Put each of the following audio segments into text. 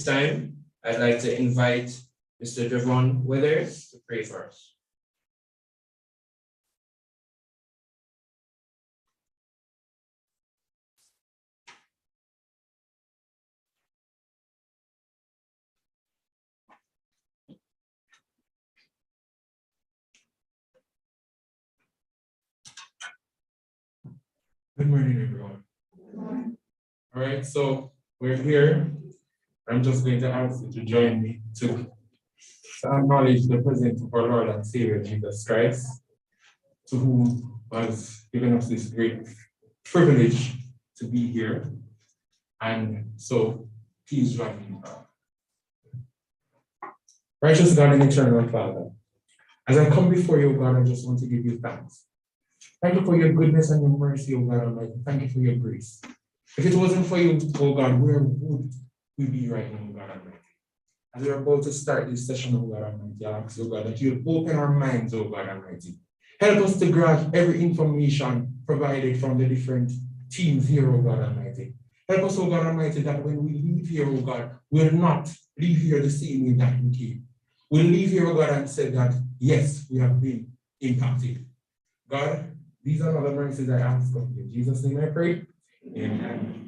time, I'd like to invite Mr. Javon Withers to pray for us. Good morning, everyone. All right, so we're here. I'm just going to ask you to join me to acknowledge the presence of our Lord and Savior Jesus Christ, to whom has given us this great privilege to be here. And so please join me. Righteous God and eternal Father, as I come before you, God, I just want to give you thanks. Thank you for your goodness and your mercy, O God Almighty. Thank you for your grace. If it wasn't for you, O God, where would we be right now, O God Almighty? As we're about to start this session, O God Almighty, I ask you, O God, that you open our minds, O God Almighty. Help us to grasp every information provided from the different teams here, O God Almighty. Help us, O God Almighty, that when we leave here, O God, we'll not leave here the same way that we came. We'll leave here, O God, and say that, yes, we have been impacted. God, these are other mercies I ask of you. In Jesus' name I pray. Amen.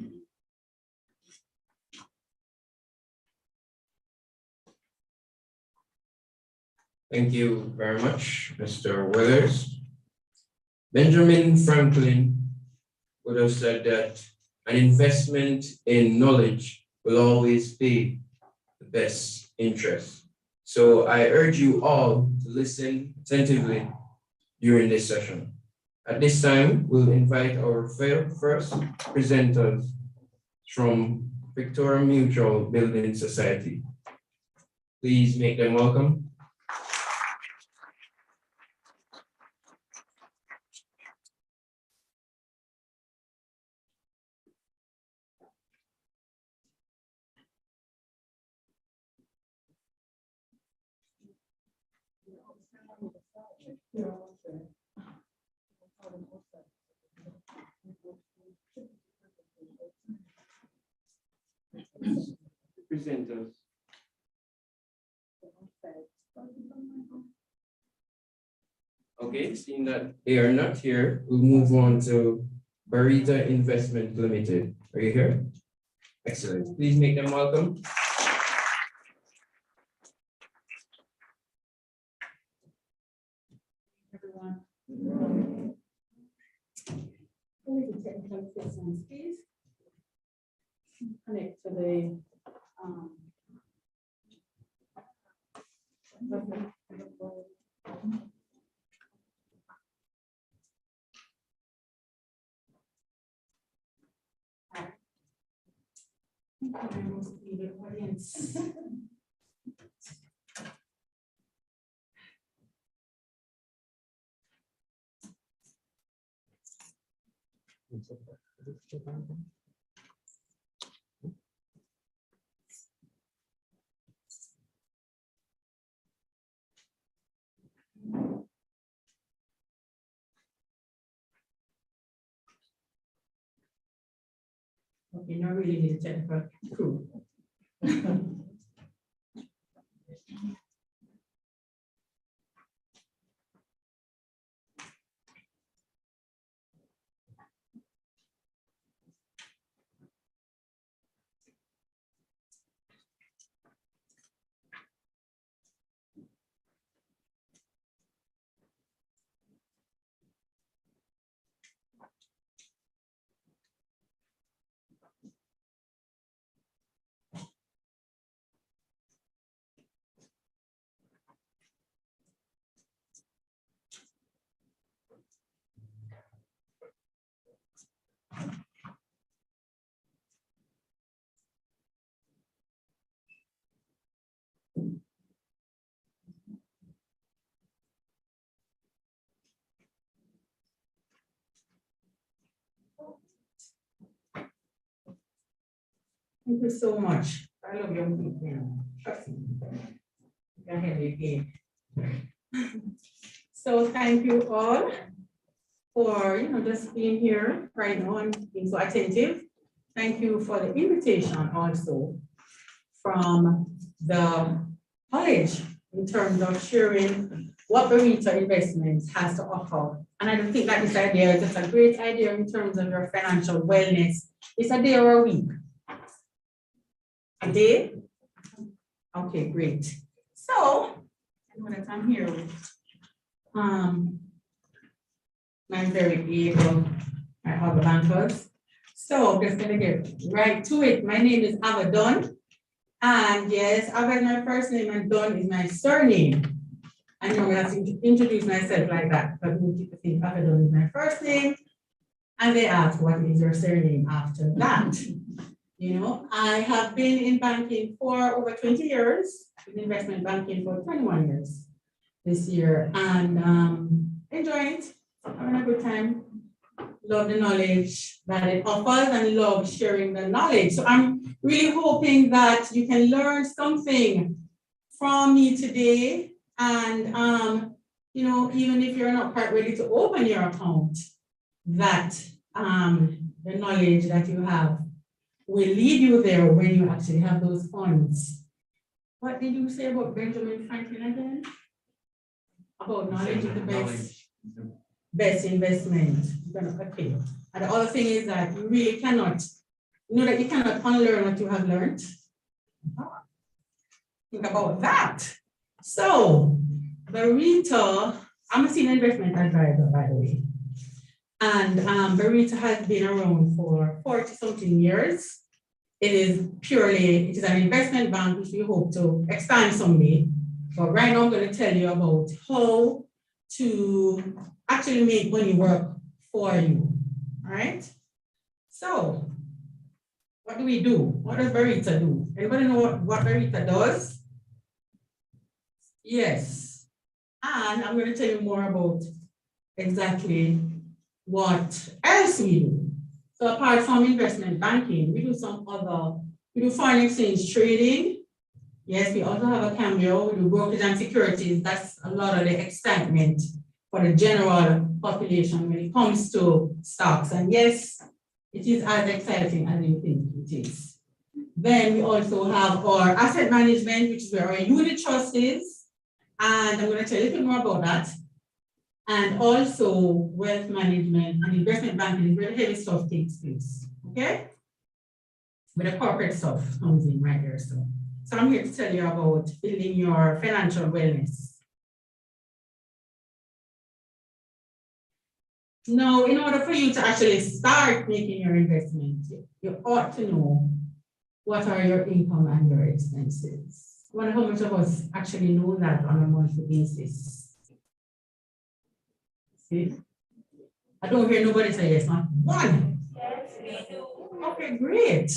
Thank you very much, Mr. Withers. Benjamin Franklin would have said that an investment in knowledge will always pay the best interest. So I urge you all to listen attentively during this session. At this time, we'll invite our first presenters from Victoria Mutual Building Society. Please make them welcome. Presenters. Okay, seeing that they are not here, we'll move on to Barita Investment Limited. Are you here? Excellent. Please make them welcome. Everyone. Technical assistance, please. Connect to the audience. Okay, not really need a technical crew. Thank you so much. I love young people. Trust me. You can hear me again. So thank you all for just being here right now and being so attentive. Thank you for the invitation also from the college in terms of sharing what Berita Investments has to offer. And I don't think that this idea is just a great idea in terms of your financial wellness. It's a day or a week? A day? Okay, great. So, I'm here with my very able, my other bankers. So I'm just gonna get right to it. My name is Ava Dunn. And yes, Ava is my first name and Dunn is my surname. I know I'm gonna have to introduce myself like that, but most people think Ava Dunn is my first name. And they ask, what is your surname after that? You know, I have been in banking for over 20 years, in investment banking for 21 years this year, and enjoy it, having a good time. Love the knowledge that it offers and love sharing the knowledge. So I'm really hoping that you can learn something from me today. And, you know, even if you're not quite ready to open your account, that the knowledge that you have will lead you there when you actually have those funds. What did you say about Benjamin Franklin again? About knowledge is the best investment. Okay. And the other thing is that you really cannot, you know that you cannot unlearn what you have learned. Think about that. So, Berita, I'm a senior investment advisor, by the way. And Berita has been around for 40-something years. It is an investment bank which we hope to expand someday. But right now I'm going to tell you about how to actually make money work for you. All right? So, what do we do? What does Berita do? Anybody know what Berita does? Yes. And I'm going to tell you more about exactly what else we do. So apart from investment banking, we do foreign exchange trading. Yes, we also have a Cambio, we do brokerage and securities. That's a lot of the excitement for the general population when it comes to stocks. And yes, it is as exciting as you think it is. Then we also have our asset management, which is where our unit trust is. And I'm going to tell you a little more about that. And also wealth management and investment banking is where the heavy stuff takes place, okay? Where the corporate stuff comes in right there. So I'm here to tell you about building your financial wellness. Now, in order for you to actually start making your investment, you ought to know what are your income and your expenses. I wonder how much of us actually know that on a monthly basis. See? I don't hear nobody say yes, not one. Yes, we do. Okay, great.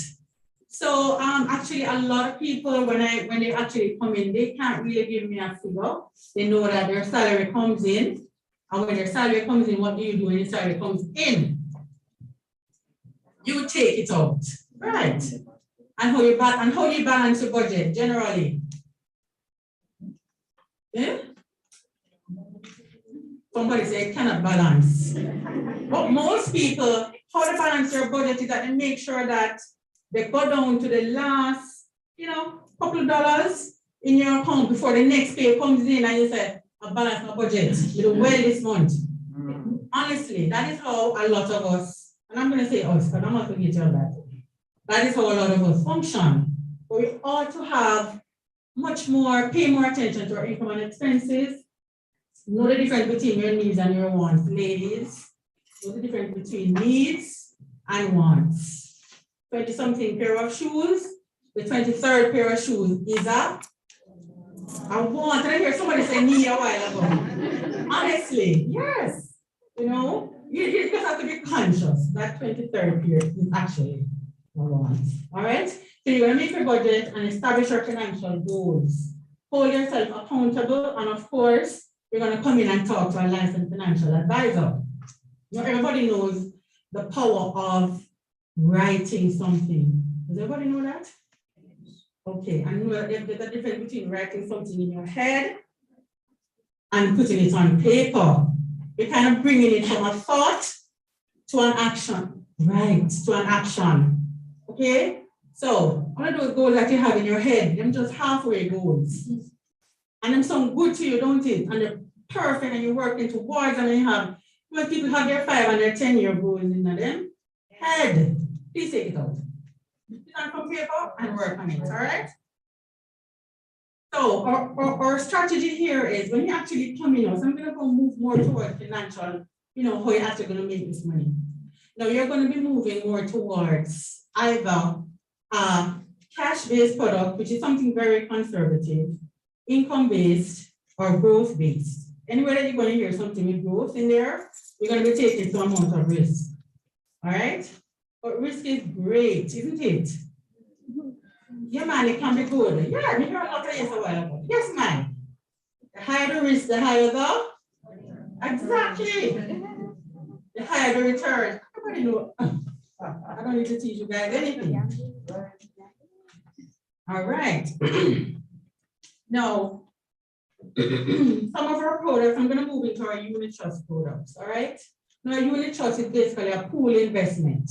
So actually a lot of people when they actually come in, they can't really give me a figure. They know that their salary comes in. And when their salary comes in, what do you do when your salary comes in? You take it out. Right. And how do you balance your budget generally? Yeah? Somebody say cannot balance. But most people, how they balance their budget is that they make sure that they go down to the last, couple of dollars in your account before the next pay comes in and you say, I balance my budget. You do well this month. Honestly, that is how a lot of us, and I'm going to say us, because I'm not going to get you on that. That is how a lot of us function. But we ought to have pay more attention to our income and expenses. Know the difference between your needs and your wants, ladies. Know the difference between needs and wants. 20-something pair of shoes. The 23rd pair of shoes is a want. And I hear somebody say need a while ago. Honestly, yes. You just have to be conscious that 23rd pair is actually a want. All right? So you're going to make your budget and establish your financial goals. Hold yourself accountable, and of course, you're going to come in and talk to a licensed financial advisor. Everybody knows the power of writing something. Does everybody know that? Okay, and there's a difference between writing something in your head and putting it on paper. You're kind of bringing it from a thought to an action. Right, to an action. Okay? So, All of those goals that you have in your head, them just halfway goals. And them sound good to you, don't it? And they're perfect and you're working towards them and you have, most people have their 5 and their 10-year goals in them head. Please take it out. Put it on paper and work on it, all right? So our strategy here is when you actually come in, so I'm gonna go move more towards financial, how you're actually gonna make this money. Now you're gonna be moving more towards either cash-based product, which is something very conservative, income-based, or growth-based. Anywhere that you're going to hear something with growth in there, you're going to be taking some amount of risk. All right? But risk is great, isn't it? Yeah, man, it can be good. Yeah, we heard a lot of yes a while ago. Yes, man. The higher the risk, the higher the. Exactly. The higher the return. Everybody know. I don't need to teach you guys anything. All right. Now, some of our products, I'm going to move into our unit trust products. All right. Now, unit trust is basically a pool investment.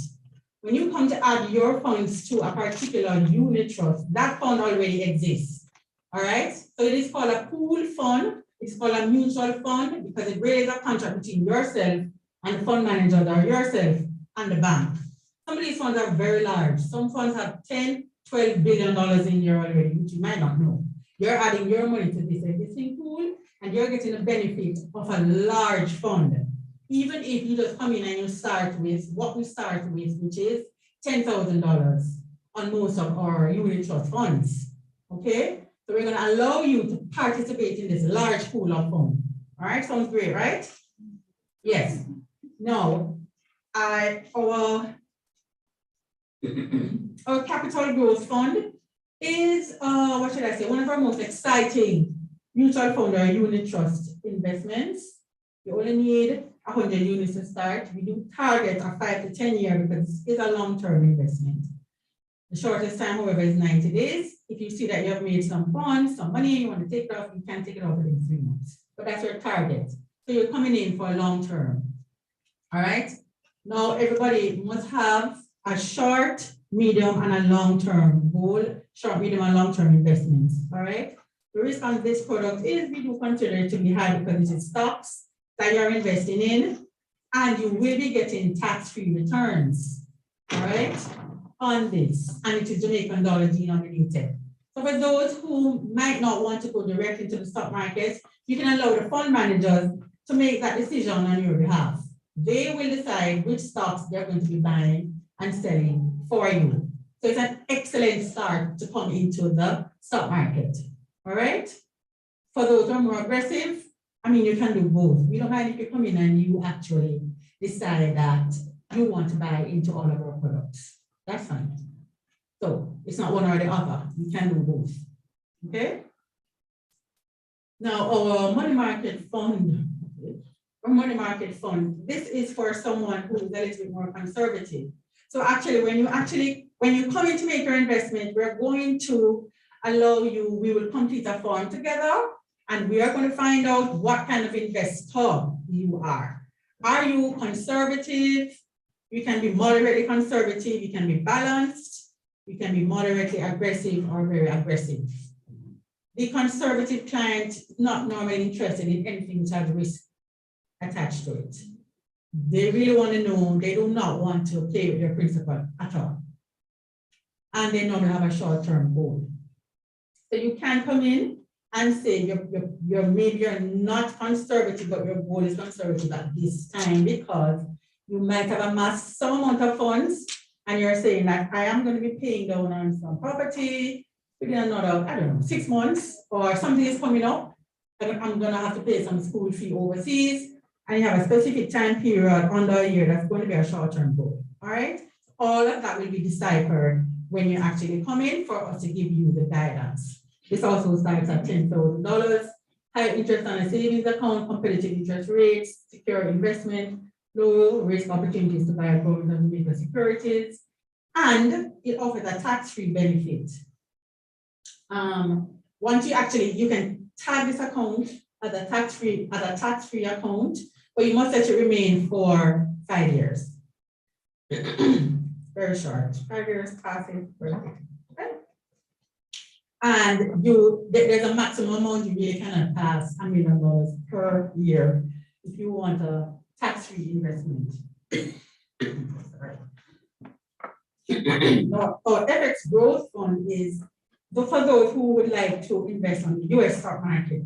When you come to add your funds to a particular unit trust, that fund already exists. All right. So it is called a pool fund. It's called a mutual fund because it really is a contract between yourself and the fund manager, or yourself and the bank. Some of these funds are very large. Some funds have $10, $12 billion in here already, which you might not know. You're adding your money to this existing pool and you're getting the benefit of a large fund. Even if you just come in and you start with what we start with, which is $10,000 on most of our unit trust funds. Okay? So we're going to allow you to participate in this large pool of funds. All right, sounds great, right? Yes. Now, our capital growth fund is, what should I say, one of our most exciting mutual fund or unit trust investments. You only need 100 units to start. We do target a 5 to 10 year because it's a long-term investment. The shortest time, however, is 90 days. If you see that you have made some funds, some money, you want to take it off, you can take it off within 3 months. But that's your target. So you're coming in for a long term. All right. Now everybody must have a short, medium, and a long-term goal, short, medium, and long-term investments. All right. The risk on this product is we do consider it to be high because it is stocks that you're investing in, and you will be getting tax-free returns. All right. On this, and it is Jamaican dollar denominated. So for those who might not want to go directly to the stock market, you can allow the fund managers to make that decision on your behalf. They will decide which stocks they're going to be buying and selling for you. So it's an excellent start to come into the stock market. All right. For those who are more aggressive, I mean, you can do both. We don't mind if you come in and you actually decide that you want to buy into all of our products. That's fine. So it's not one or the other. You can do both. Okay. Now our money market fund. Our money market fund. This is for someone who is a little bit more conservative. So actually, when you come in to make your investment, we're going to allow you. We will complete a form together, and we are going to find out what kind of investor you are. Are you conservative? You can be moderately conservative, you can be balanced, you can be moderately aggressive or very aggressive. The conservative client is not normally interested in anything which has risk attached to it. They really want to know, they do not want to play with their principal at all. And they normally have a short-term goal. So you can come in and say maybe you're not conservative, but your goal is conservative at this time because you might have amassed some amount of funds and you're saying that I am going to be paying down on some property within another, I don't know, 6 months or something is coming up. I'm going to have to pay some school fee overseas and you have a specific time period under a year that's going to be a short-term goal. All right. All of that will be deciphered when you actually come in for us to give you the guidance. This also starts at $10,000, high interest on a savings account, competitive interest rates, secure investment, low risk opportunities to buy gold and Jamaican securities, and it offers a tax-free benefit. Once you can tag this account as a tax-free account, but you must let it remain for 5 years. Very short. 5 years passing. Okay. And there's a maximum amount you really cannot pass $1 million per year if you want a tax-free investment. Sorry. Our FX growth fund is for those who would like to invest on the US stock market.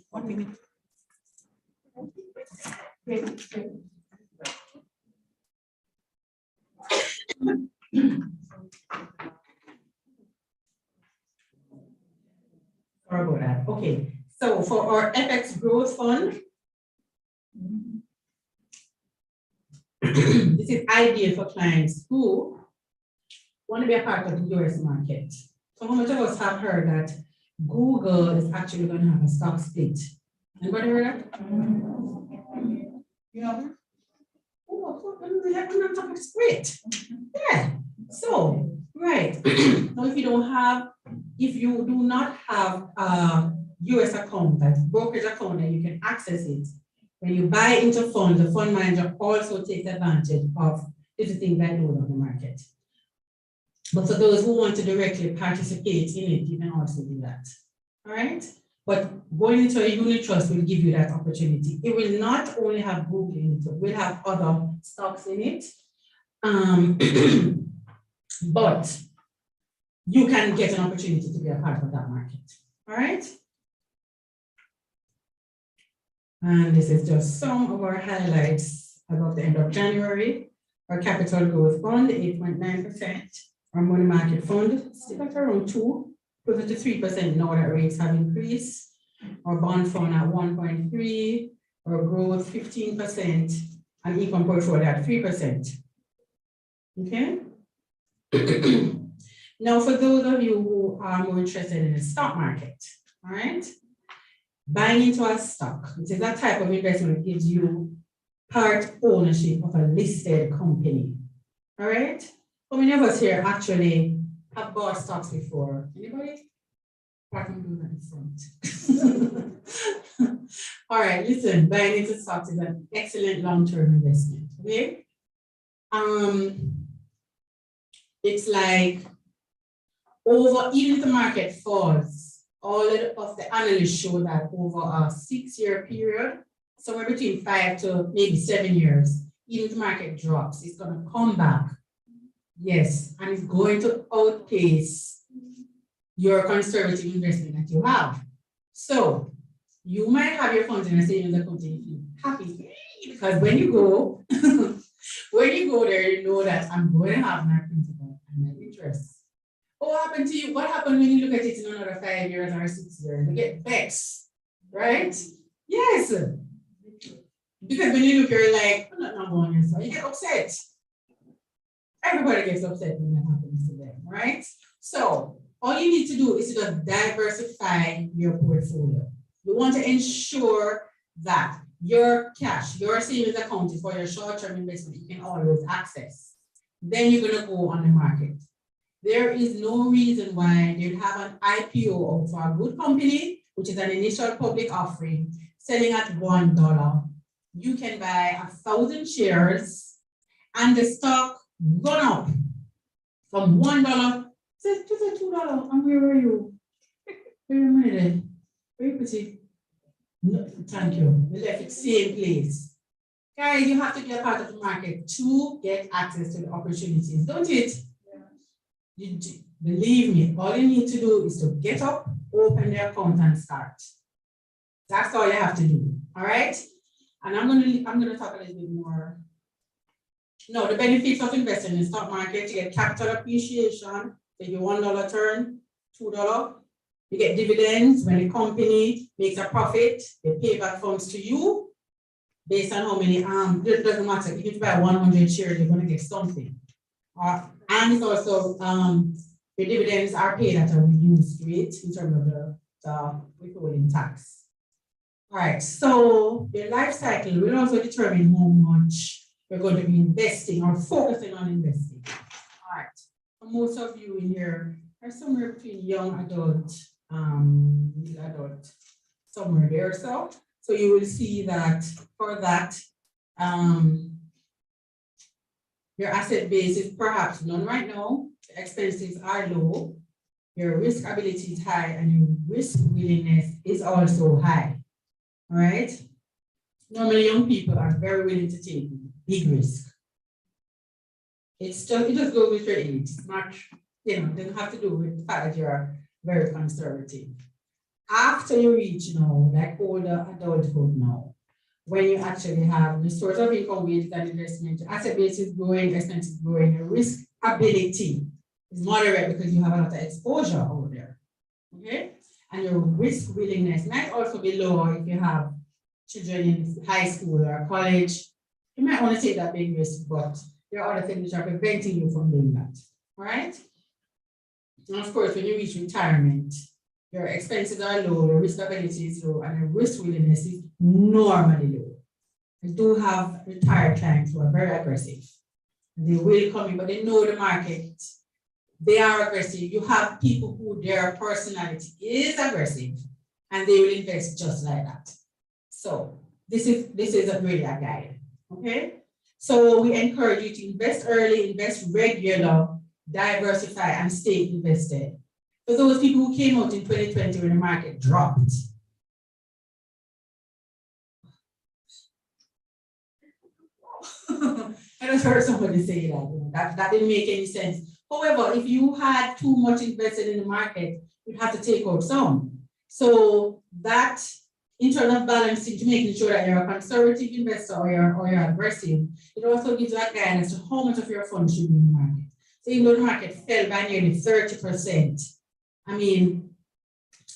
One minute. Sorry about that. Okay, so for our FX growth fund, this is ideal for clients who want to be a part of the US market. So how much of us have heard that Google is actually going to have a stock split? Anybody heard that? You know? Oh, we have a stock split. Yeah. So, right. Now, if you do not have a US account, that brokerage account, that you can access it. When you buy into funds, the fund manager also takes advantage of the things that do on the market. But for those who want to directly participate in it, you can also do that. All right? But going into a unit trust will give you that opportunity. It will not only have Google in it, it will have other stocks in it. But you can get an opportunity to be a part of that market. All right? And this is just some of our highlights about the end of January. Our capital growth fund, 8.9%. Our money market fund, still at around 2%, closer to 3% now that rates have increased. Our bond fund at 1.3%, our growth 15%, and income portfolio at 3%. Okay? Now, for those of you who are more interested in the stock market, all right? Buying into a stock, which is that type of investment that gives you part ownership of a listed company. All right? How many of us here actually have bought stocks before? Anybody? Apart from doing that in front. All right, listen, buying into stocks is an excellent long-term investment. Okay? It's like even if the market falls, all of the analysts show that over a 6-year period, somewhere between 5 to maybe 7 years, even if the market drops, it's going to come back. Yes, and it's going to outpace your conservative investment that you have. So you might have your funds in a savings account and you feel happy because when you go, there, you know that I'm going to have my principal and my interest. What happened to you? What happened when you look at it in another 5 years or 6 years? You get vexed, right? Yes. Because when you look, you're like, I'm not number one, so you get upset. Everybody gets upset when that happens to them, right? So all you need to do is to just diversify your portfolio. You want to ensure that your cash, your savings account is for your short-term investment, you can always access. Then you're going to go on the market. There is no reason why they'd have an IPO for a good company, which is an initial public offering, selling at $1. You can buy 1,000 shares and the stock gone up from $1 to $2. And where were you? Where are your money then? Where you put it? No, thank you. We left it same place. Guys, you have to be a part of the market to get access to the opportunities, don't it? Yeah. Believe me, all you need to do is to get up, open the account and start. That's all you have to do. All right? And I'm gonna talk a little bit more. No, the benefits of investing in the stock market, you get capital appreciation, so your $1 turn, $2. You get dividends when the company makes a profit, they pay back funds to you based on how many, it doesn't matter, if you buy 100 shares, you're gonna get something. And it's also, the dividends are paid at a reduced rate in terms of the withholding tax. All right, so your life cycle will also determine how much you're going to be investing or focusing on investing. All right, so most of you in here are somewhere between young adult, middle adult, somewhere there. So So you will see that for that, your asset base is perhaps none right now, the expenses are low, your risk ability is high, and your risk willingness is also high. All right. Normally, young people are very willing to take big risk. It just goes with your age. It's not, doesn't have to do with the fact that you're very conservative. After you reach like older adulthood now, when you actually have the source of income, wages and investment, asset base is growing, expenses growing, your risk ability is moderate because you have a lot of exposure over there. Okay? And your risk willingness might also be lower if you have children in high school or college. You might want to take that big risk, but there are other things that are preventing you from doing that. All right? And of course, when you reach retirement, your expenses are low, your risk ability is low, and your risk willingness is normally low. I do have retired clients who are very aggressive. They will come in, but they know the market. They are aggressive. You have people who their personality is aggressive, and they will invest just like that. So this is really a guide. Okay. So we encourage you to invest early, invest regular, diversify, and stay invested. For those people who came out in 2020 when the market dropped, I just heard somebody say that didn't make any sense. However, if you had too much invested in the market, you'd have to take out some. So that internal balancing to making sure that you're a conservative investor or you're aggressive, it also gives you a guidance to how much of your funds should be in the market. So even though the market fell by nearly 30%, I mean,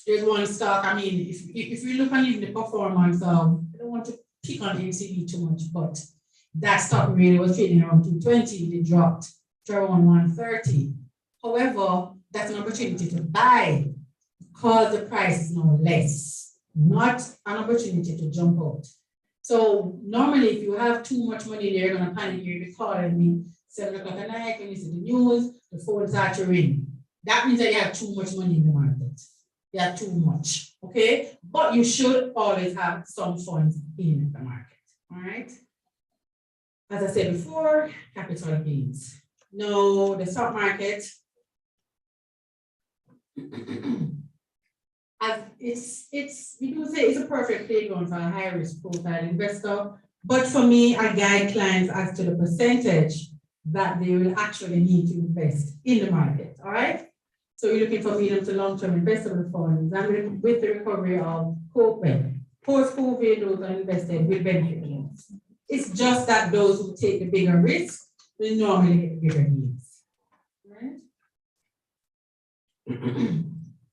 there's one stock, I mean, if you look at even the performance of, I don't want to pick on NCB too much, but that stock really was trading around 220, it dropped to around 130. However, that's an opportunity to buy because the price is now less, not an opportunity to jump out. So normally if you have too much money there, you're gonna panic, you'll be calling me 7 o'clock at night when you see the news, the phones are to ring. That means that you have too much money in the market. You have too much, okay? But you should always have some funds in the market, all right? As I said before, capital gains. No, the stock market, as we do say it's a perfect playground for a high risk profile investor. But for me, I guide clients as to the percentage that they will actually need to invest in the market, all right? So you're looking for medium to long-term investable funds, and with the recovery of COVID, post-COVID, those are invested will benefit most. It's just that those who take the bigger risk will normally get bigger gains, right?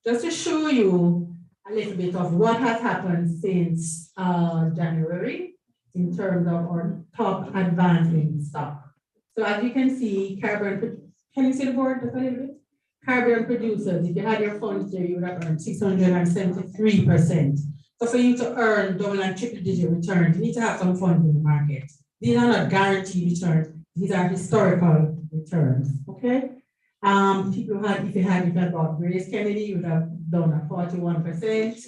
Just to show you a little bit of what has happened since January in terms of our top advancing stock. So as you can see, can you see the board just a little bit? Caribbean producers, if you had your funds there, you would have earned 673%. So for you to earn double and triple digit returns, you need to have some funds in the market. These are not guaranteed returns, these are historical returns, okay? If you had bought Grace Kennedy, you would have done a 41%.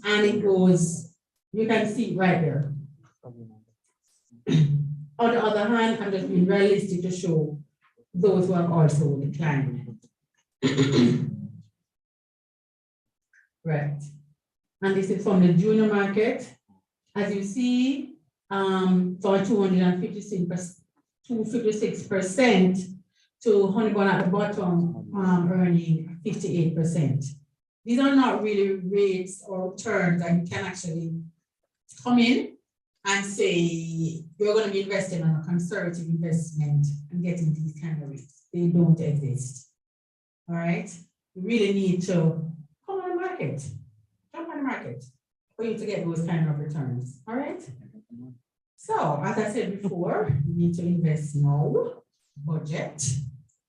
And it goes, you can see right there. On the other hand, I'm just being realistic to show those who have also declined. Right. And this is from the junior market. As you see, for 256% to Honeyball at the bottom, earning 58%. These are not really rates or returns that you can actually come in and say you're going to be investing on a conservative investment and getting these kind of rates. They don't exist. All right, you really need to come on the market, jump on the market for you to get those kind of returns. All right. So, as I said before, you need to invest now, budget,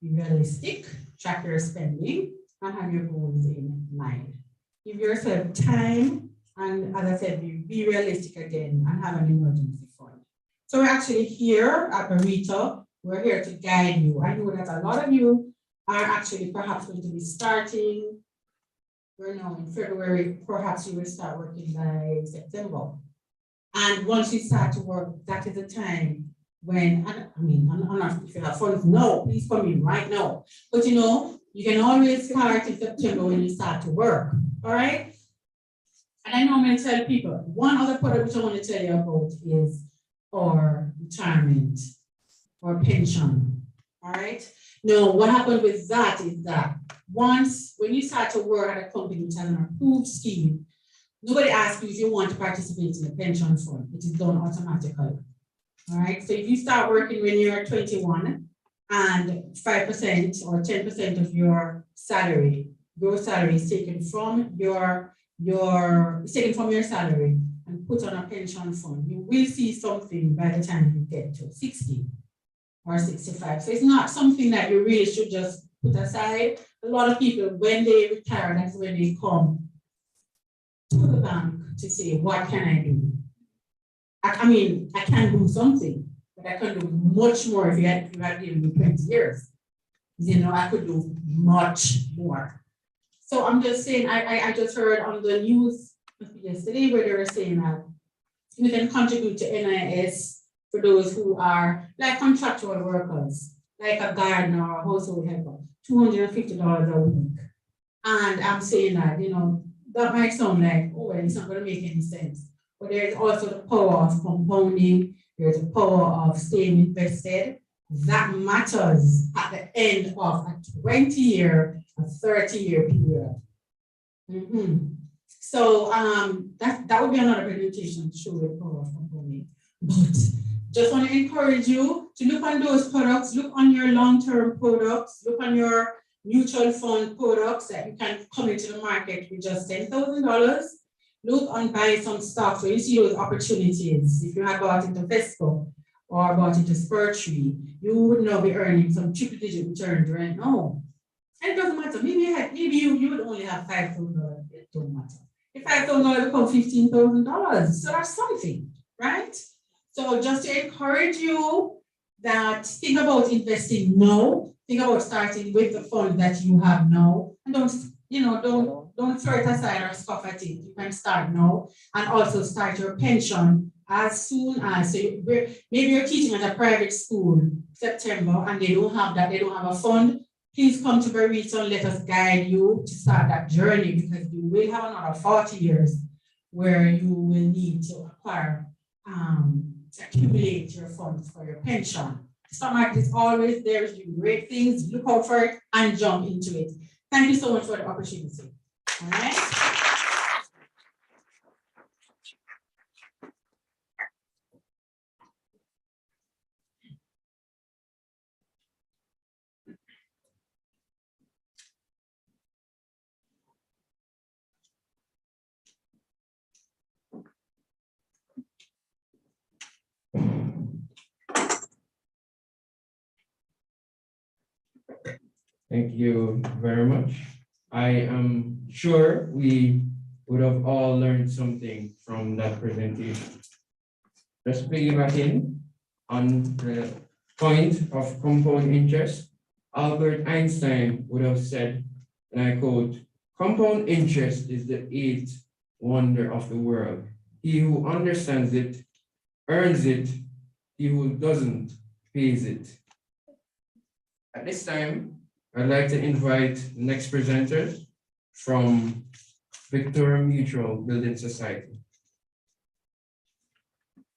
be realistic, track your spending, and have your goals in mind. Give yourself time, and as I said, be realistic again and have an emergency fund. So, we're actually here at Marita. We're here to guide you. I know that a lot of you are actually perhaps going to be starting. We're now in February, perhaps you will start working by September. And once you start to work, that is the time when, I'm not, if you have funds, no, please come in right now. But you know, you can always start in September when you start to work, all right? And I normally tell people, one other product which I want to tell you about is our retirement or pension, all right? Now, what happened with that is that once, when you start to work at a company which has an approved scheme, nobody asks you if you want to participate in the pension fund. It is done automatically. All right. So if you start working when you're 21 and 5% or 10% of your salary, gross salary is taken from your salary and put on a pension fund, you will see something by the time you get to 60 or 65. So it's not something that you really should just put aside. A lot of people, when they retire, that's when they come to the bank to say, what can I do? I can do something, but I can do much more if you had given me 20 years. You know, I could do much more. So I'm just saying, I just heard on the news yesterday where they were saying that you can contribute to NIS for those who are like contractual workers, like a gardener or a household helper, $250 a week. And I'm saying that, you know, that might sound like, oh, well, it's not going to make any sense. But there's also the power of compounding. There's the power of staying invested. That matters at the end of a 20-year, a 30-year period. So that would be another presentation to show the power of compounding. But just want to encourage you to look on those products, look on your long-term products, look on your mutual fund products that you can come into the market with just $10,000. Look on buying some stocks where you see those opportunities. If you had bought into Fesco or bought into Spurtree, you would now be earning some triple-digit returns right now. And it doesn't matter. Maybe you would only have $5,000. It don't matter. If $5,000 becomes $15,000, so that's something, right? So just to encourage you that think about investing now. Think about starting with the fund that you have now, and don't throw it aside or scoff at it. You can start now and also start your pension as soon as, maybe you're teaching at a private school, September, and they don't have that, they don't have a fund. Please come to Barito and let us guide you to start that journey, because you will have another 40 years where you will need to acquire, accumulate your funds for your pension. Stock market is always there to do great things. Look out for it and jump into it. Thank you so much for the opportunity. All right. Thank you very much. I am sure we would have all learned something from that presentation. Just piggybacking on the point of compound interest, Albert Einstein would have said, and I quote, "Compound interest is the eighth wonder of the world. He who understands it earns it, he who doesn't pays it." At this time, I'd like to invite the next presenters from Victoria Mutual Building Society.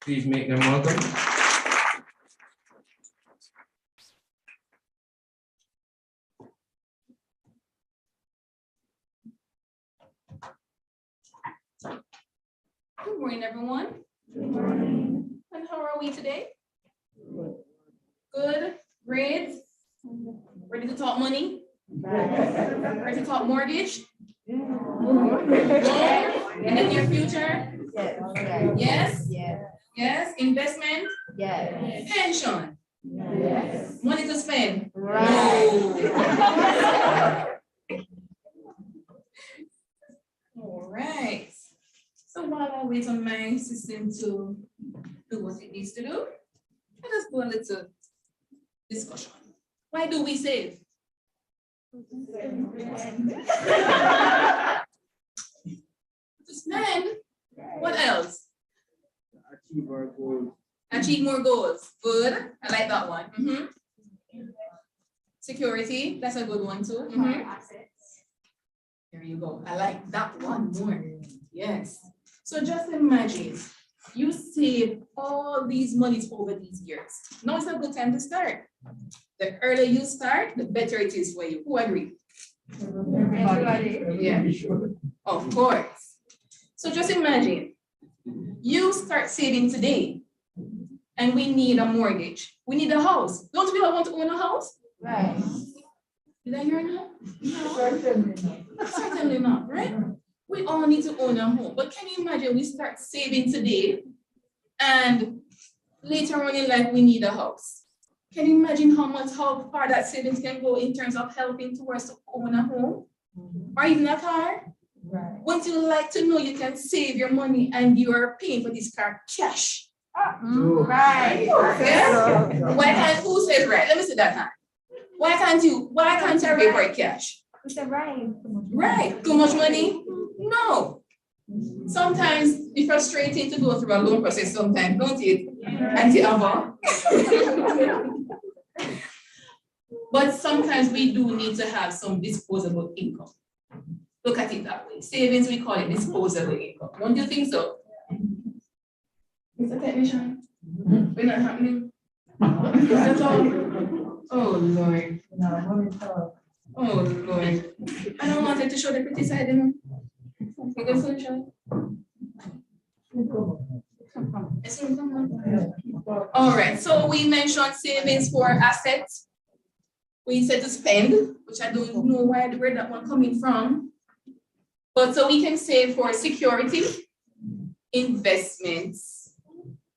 Please make them welcome. Good morning, everyone. Good morning. And how are we today? Good. Grades? Ready to talk money? Ready to talk mortgage? Loan in the near future? Yes. Yes. Yes. Investment? Yes. Pension? Yes. Money to spend? Right. All right. So while I wait on my system to do what it needs to do, let us do a little discussion. Why do we save? To spend. What else? Achieve our goals. Achieve more goals. Good. I like that one. Mhm. Security. That's a good one too. Mhm. There you go. I like that one more. Yes. So just imagine you save all these monies over these years. Now it's a good time to start. The earlier you start, the better it is for you. Who agree? Yeah. Of course. So just imagine you start saving today and we need a mortgage. We need a house. Don't we all want to own a house? Right. Did I hear no? No. Certainly not, right? We all need to own a home. But can you imagine we start saving today and later on in life we need a house? Can you imagine how far that savings can go in terms of helping towards to own a home or even a car? Right. Wouldn't you like to know you can save your money and you are paying for this car cash? Right. Yeah? Why can't, who says right? Let me see that hand. Why can't you pay for it cash? It's a right. Right, too much money? No. Sometimes it's frustrating to go through a loan process sometimes, don't it? Auntie Ava? But sometimes we do need to have some disposable income. Look at it that way. Savings, we call it disposable income. Don't you think so? Mr. Technician? We're not happening? That's all? Oh, Lord. Oh, Lord. I don't want it to show the pretty side, you know? You go, sunshine. All right, so we mentioned savings for assets. We said to spend, which I don't know where that one coming from. But so we can save for security, investments,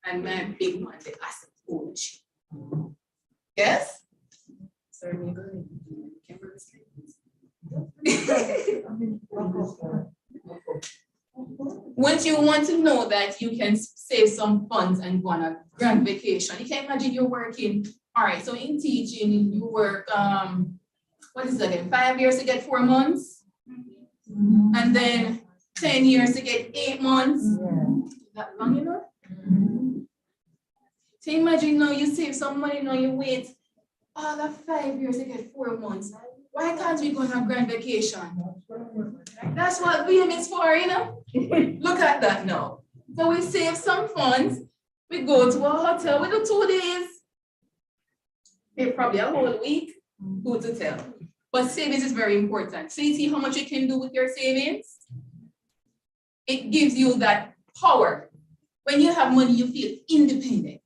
and my big one, the asset ownership. Yes? Sorry, me go ahead. Once you want to know that you can save some funds and go on a grand vacation, you can imagine you're working. All right, so in teaching, you work, what is it again, 5 years to get 4 months? And then 10 years to get 8 months. Is that long enough? So imagine now you save some money, now you wait all of 5 years to get 4 months. Why can't we go on a grand vacation? That's what VM is for, you know? Look at that now. So we save some funds, we go to a hotel, we do 2 days, maybe probably a whole week, who to tell. But savings is very important. So you see how much you can do with your savings? It gives you that power. When you have money, you feel independent.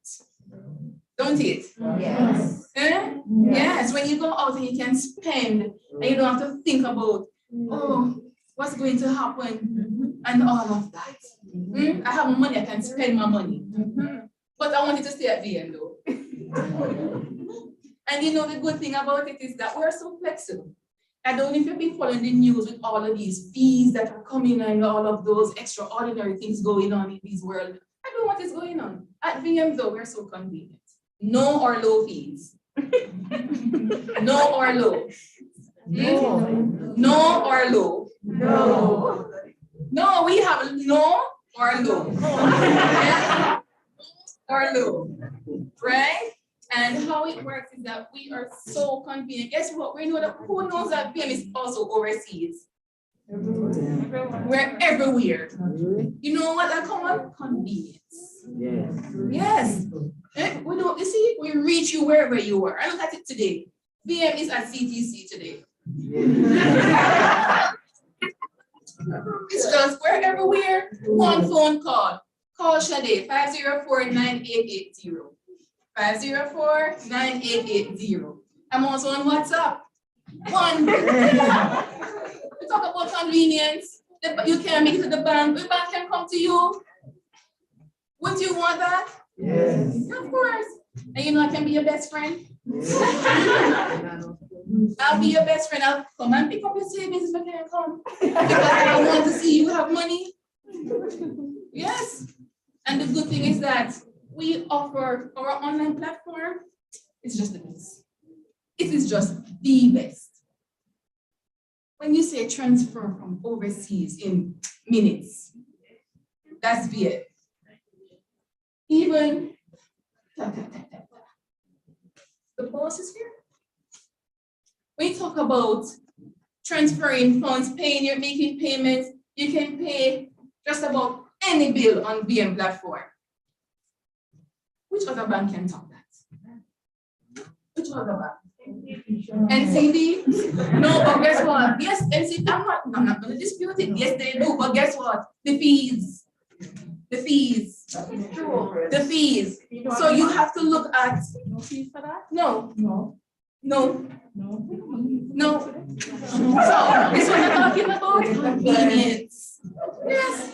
Don't it? Yes. Eh? Yes, when you go out and you can spend and you don't have to think about, oh, what's going to happen and all of that. I have money, I can spend my money. But I wanted to stay at the end though. And you know, the good thing about it is that we're so flexible. I don't know if you've been following the news with all of these fees that are coming and all of those extraordinary things going on in this world. I don't know what is going on. At VM though, we're so convenient. No or low fees. No or low. No or low. No. No, we have no or low. Yeah. Or low. Right? And how it works is that we are so convenient. Guess what? We know that who knows that VM is also overseas? We're everywhere. You know what I call it? Convenience. Yes. We don't, you see, we reach you wherever you are. I look at it today. VM is at CTC today. It's just we're everywhere. One phone call. Call Shade 504-9880. 504-9880. I'm also on WhatsApp. One. We talk about convenience. You can't make it to the bank. The bank can come to you. Would you want that? Yes. Of course. And you know I can be your best friend. I'll be your best friend. I'll come and pick up your savings if I can't come. Because I want to see you have money. Yes. And the good thing is that we offer our online platform. It's just the best. It is just the best. When you say transfer from overseas in minutes, that's VM. even the boss is here. We talk about transferring funds, making payments. You can pay just about any bill on VM platform. Which other bank can talk that? Which other bank? NCB? No, but guess what? Yes, NCB, I'm not going to dispute it. Yes, they do, but guess what? The fees. The fees. The fees. So you have to look at. No fee for that? No, No. no, No. no. So this one I'm talking about convenience. Yes,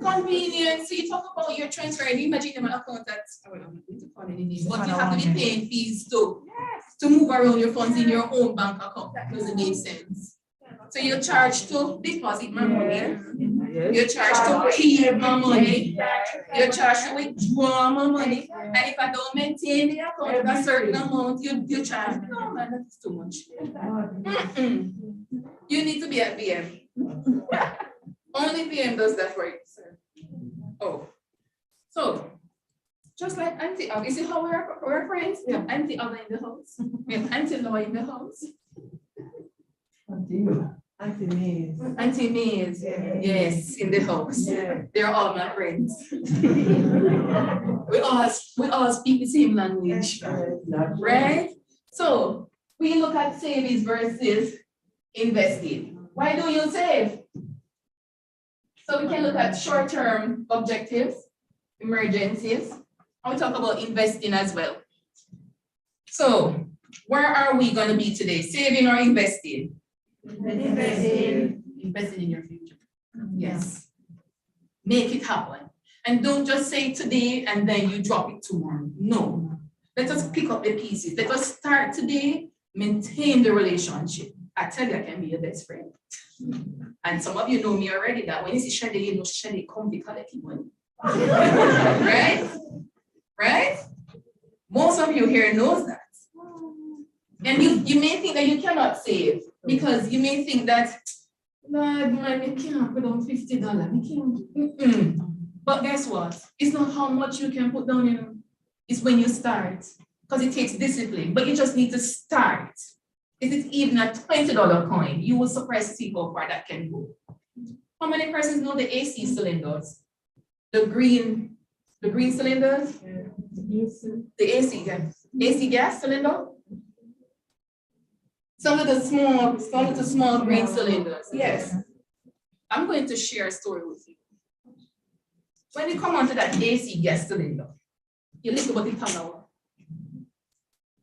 convenience. So you talk about your transfer and imagine an account that's, I'm not going to call any names, but you have to be paying fees too. To move around your funds in your own bank account. That doesn't make sense. So you charge to deposit my money. You charge to keep my money. You charge to withdraw my money. And if I don't maintain the account a certain amount, you charge. No, man, that's too much. You need to be at VM. Only VM does that for you, sir. Oh. So, just like Auntie Ab, you see how we're friends? We have Auntie Abba in the house. We have Auntie Law in the house. Auntie Mays. Auntie Mays, yes, in the house. Yeah. They're all my friends. we all speak the same language, right? So we look at savings versus investing. Why do you save? So we can look at short-term objectives, emergencies, and we talk about investing as well. So where are we going to be today? Saving or investing? Investing in your future. Yes. Make it happen. And don't just say today and then you drop it tomorrow. No. Let us pick up the pieces. Let us start today, maintain the relationship. I tell you, I can be your best friend. And some of you know me already that when you see Shade, you know Shade come to collect money. Right? Right? Most of you here knows that. And you may think that you cannot save because you may think that, no, man, you can't put down $50. But guess what? It's not how much you can put down, you know. It's when you start. Because it takes discipline, but you just need to start. If it's even a $20 coin, you will surprise to see how far that can go. How many persons know the AC cylinders? The green cylinders? The AC gas cylinder? Some of the small green cylinders. Yes. I'm going to share a story with you. When you come onto that AC gas cylinder, you listen about the tunnel.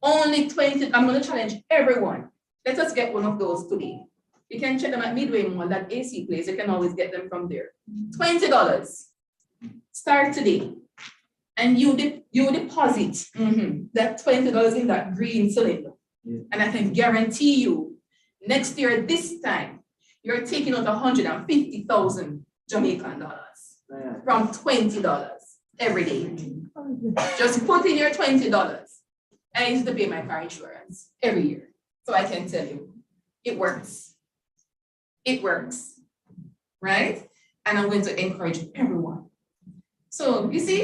Only 20, I'm going to challenge everyone. Let us get one of those today. You can check them at Midway Mall, that AC place. You can always get them from there. $20. Start today. And you deposit that $20 in that green cylinder. Yeah. And I can guarantee you, next year, this time, you're taking out 150,000 Jamaican dollars from $20 every day. Just put in your $20. I used to pay my car insurance every year. So I can tell you, it works. It works, right? And I'm going to encourage everyone. So you see,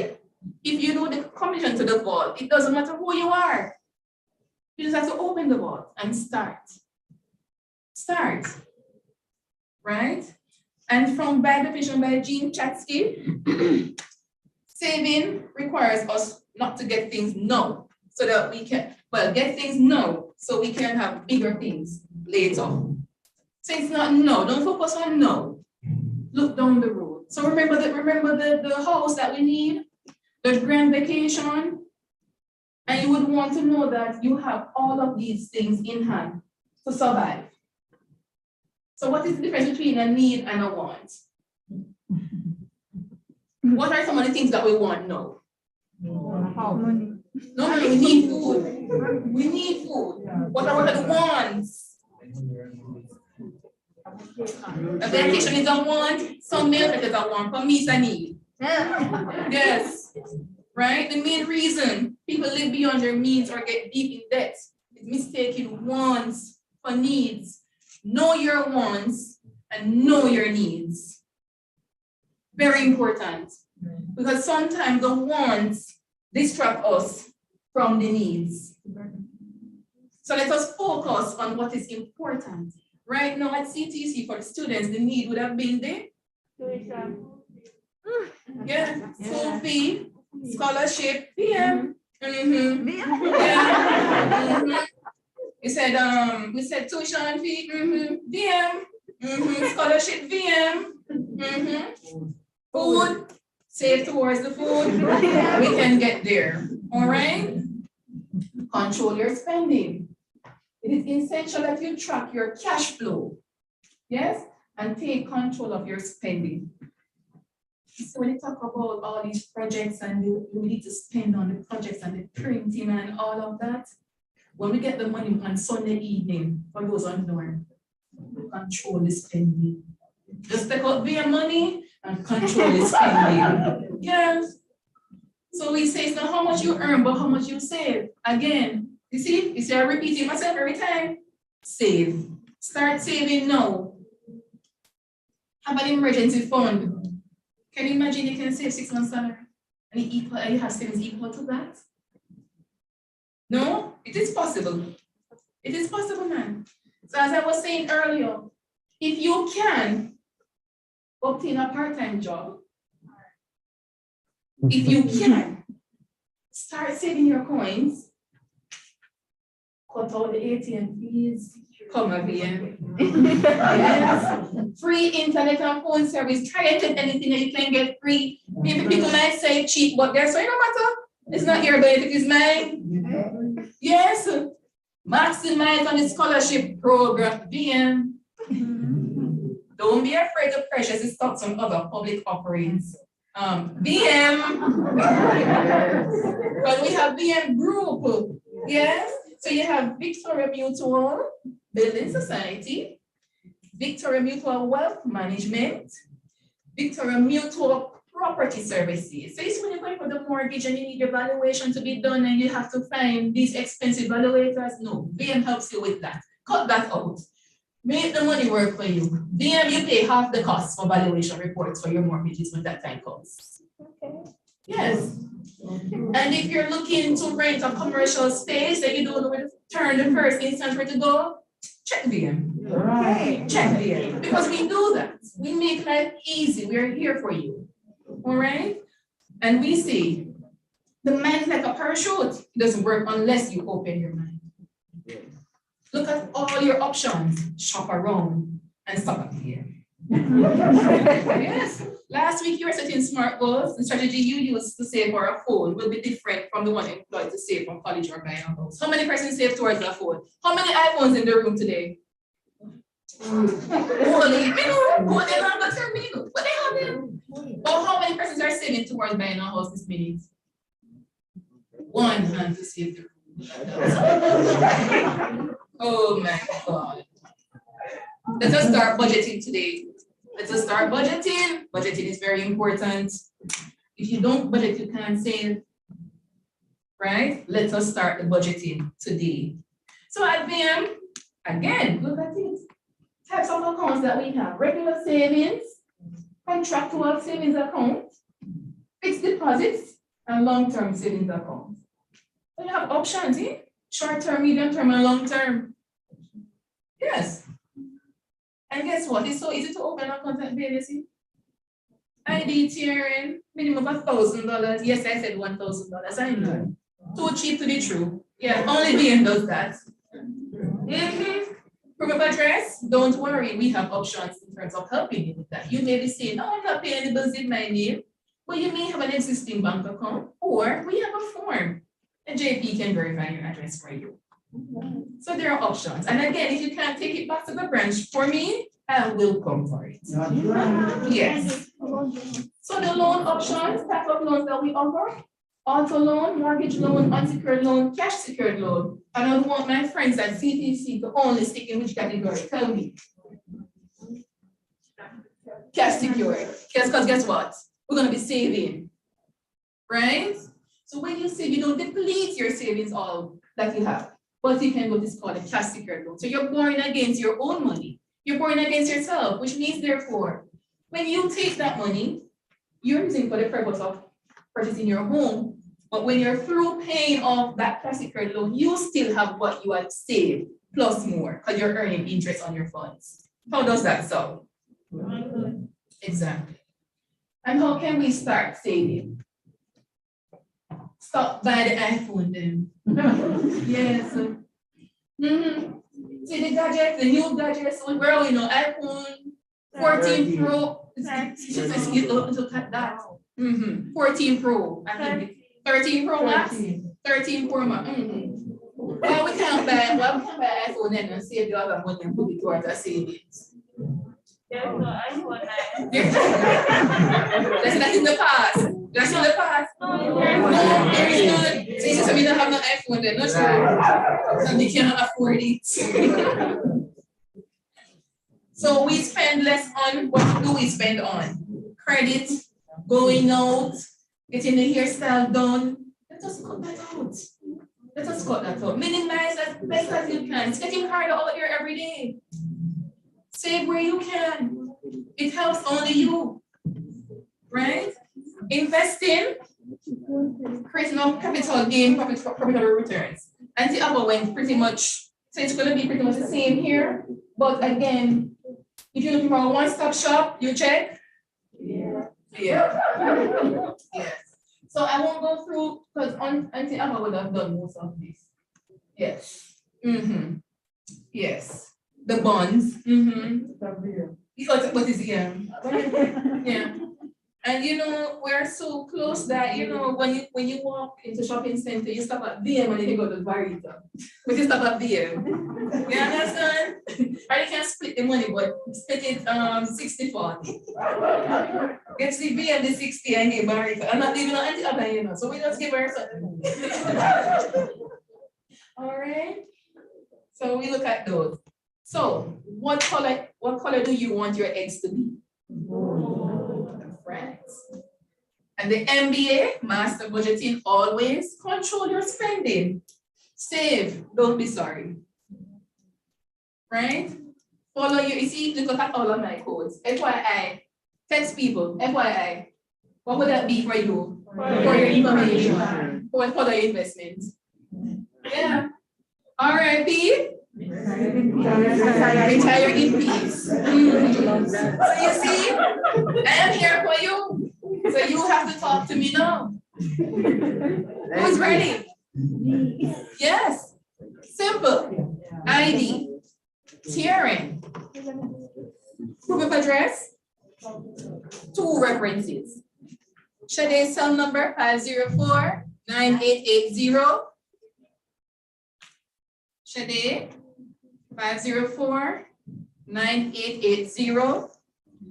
if you know the commission to the vault, it doesn't matter who you are. You just have to open the vault and start. Start, right? And from Bad Vision by Jean Chatsky, saving requires us not to get things now so that we can, get things now so we can have bigger things later. So it's not no, don't focus on no. Look down the road. So remember the house that we need, the grand vacation, and you would want to know that you have all of these things in hand to survive. So what is the difference between a need and a want? What are some of the things that we want now? Money. No, we need food. We need food. What are the wants? A vacation is a want, some milk is a want. For me, it's a need. Yes. Right? The main reason people live beyond their means or get deep in debt is mistaking wants for needs. Know your wants and know your needs. Very important. Because sometimes the wants distract us from the needs. So let us focus on what is important. Right now at CTC for the students, the need would have been there. Yeah, school fee, scholarship, VM. Yeah. We said tuition fee, VM, scholarship, VM, food, save towards the food. We can get there. All right. Control your spending. It is essential that you track your cash flow. Yes, and take control of your spending. So when you talk about all these projects and you need to spend on the projects and the printing and all of that, when we get the money on Sunday evening, for those unknown, we control the spending. Just take out their money and control the spending. Yes. So we say it's not how much you earn, but how much you save. Again, you see I'm repeating myself every time. Save. Start saving now. Have an emergency fund. Can you imagine you can save 6 months salary and you have savings equal to that? No, it is possible. It is possible, man. So as I was saying earlier, if you can obtain a part-time job, if you can start saving your coins, cut out the ATM fees, come over here. Yes. Free internet and phone service. Try and get anything that you can get free. Maybe people might say cheap, but guess what? It don't matter. It's not your benefit, it's mine. Yes. Maximize on the scholarship program. VM. Don't be afraid to purchase the stocks on other public offerings. VM. But we have VM Group. Yes. So you have Victoria Mutual Building Society, Victoria Mutual Wealth Management, Victoria Mutual Property Services. So it's when you're going for the mortgage and you need your valuation to be done and you have to find these expensive valuators. No, VM helps you with that. Cut that out. Make the money work for you. VM, you pay half the cost for valuation reports for your mortgages when that time comes. Okay. Yes. And if you're looking to rent a commercial space that you don't know where to turn the first instance where to go, check VM. Right. Check VM. Because we do that. We make life easy. We are here for you. All right? And we say, the mind is like a parachute. It doesn't work unless you open your mind. Look at all your options. Shop around and stop at here. Yes. Last week you were setting SMART goals. The strategy you use to save for a phone will be different from the one employed to save from college or buying a house. How many persons save towards a phone? How many iPhones in the room today? Holy, what they have got their meal? What they have them? Or how many persons are saving towards buying a house this minute? One hand to save the room. Oh my God. Let us start budgeting today. Let us start budgeting. Budgeting is very important. If you don't budget, you can't save. Right? Let us start the budgeting today. So at VM, again, look at it. Types of accounts that we have. Regular savings, contractual savings account, fixed deposits, and long-term savings account. So you have options, eh? Short-term, medium-term, and long-term. Yes. And guess what? It's so easy to open a account at BNC. ID tiering, minimum of $1,000. Yes, I said $1,000. I know. Too cheap to be true. Yeah, only BN does that. Proof of address, don't worry. We have options in terms of helping you with that. You may be saying, no, I'm not paying the bills in my name. But you may have an existing bank account, or we have a form. And JP can verify your address for you. So there are options. And again, if you can't take it back to the branch for me, I will come for it. Yes. So the loan options, type of loans that we offer, auto loan, mortgage loan, unsecured loan, cash secured loan. And I want my friends at CTC to only stick in which category? Tell me. Cash secured. Because guess what? We're going to be saving. Right? So when you save, you don't deplete your savings all that you have. But you can go to called a cash secured loan. So you're borrowing against your own money. You're borrowing against yourself, which means therefore, when you take that money, you're using for the purpose of purchasing your home, but when you're through paying off that plastic credit loan, you still have what you had saved plus more, because you're earning interest on your funds. How does that sound? Exactly. And how can we start saving? Stop by the iPhone then. Yes. See the gadgets, the new gadgets, we're all you know, iPhone 14 Pro. Look at that. 14 Pro. I think 13 Pro Max. 13 Pro Max. Well, we can't buy iPhone then and save the other money and put it towards our savings. That's not in the past. That's in the past. No, there is none. See, so we don't have no iPhone then. No, so we cannot afford it. So we spend less on, what do we spend on? Credit, going out, getting the hairstyle done. Let us cut that out. Let us cut that out. Minimize as best as you can. It's getting harder out here every day. Save where you can. It helps only you, right? Investing, creating a capital gain, profitable returns. And the other one pretty much, so it's going to be pretty much the same here. But again, if you're looking for a one-stop shop, you check. Yeah. Yes. So I won't go through because Auntie Abba would have done most of this. Yes. Yes. The bonds. What is it? Yeah. Yeah. And you know, we're so close that you know when you walk into shopping center, you stop at BM and then you go to Varita. But you stop at BM. You understand? Or you can split the money, but split it 60-40. Get the BM the 60 and give Varita. I'm not leaving on any other, you know. So we just give her something. All right. So we look at those. So what color do you want your eggs to be? Friends. And the MBA, master budgeting, always control your spending. Save, don't be sorry. Right? Follow you see, look at all of my codes. FYI, text people, FYI. What would that be for you? For your information. For your investment. Yeah. RIP. Retire in peace. So you see, I am here for you. So you have to talk to me now. Who's ready? Yes. Simple. ID. Tiering. Proof of address. 2 references. Shade's cell number 504-9880. Shade 504-9880.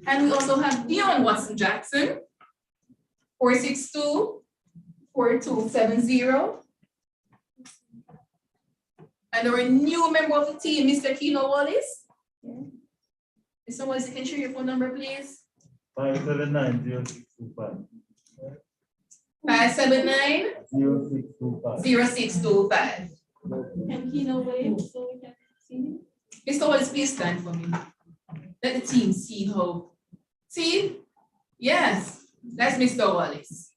And we also have Dion Watson Jackson, 462-4270. And our new member of the team, Mr. Kino Wallace. Mr. Wallace, you can share your phone number, please. 579-0625. 579-0625. Can Kino wave so we can see him? Mr. Wallace, please stand for me. Let the team see how. See? Yes, that's Mr. Wallace.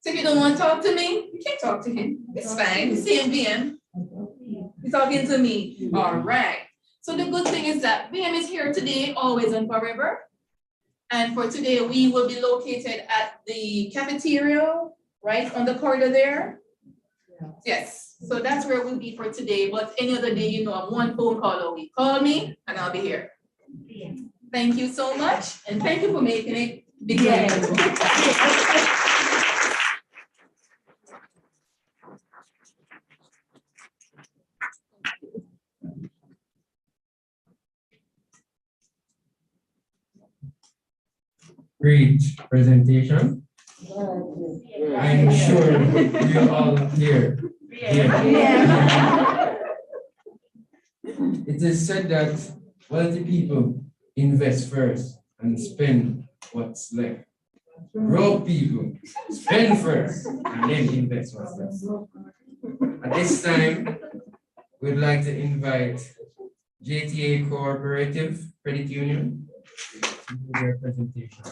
So if you don't want to talk to me, you can talk to him. It's fine. See him, BM. He's talking to me. All right. So the good thing is that BM is here today, always and forever. And for today, we will be located at the cafeteria, right on the corridor there. Yes. So that's where we'll be for today. But any other day, you know, I'm one phone call away. Call me and I'll be here. Thank you so much. And thank you for making it begin. Great presentation. I'm sure you're all here. It is said that wealthy people invest first and spend what's left. Broke people spend first and then invest what's left. At this time, we'd like to invite JTA Cooperative Credit Union to do their presentation.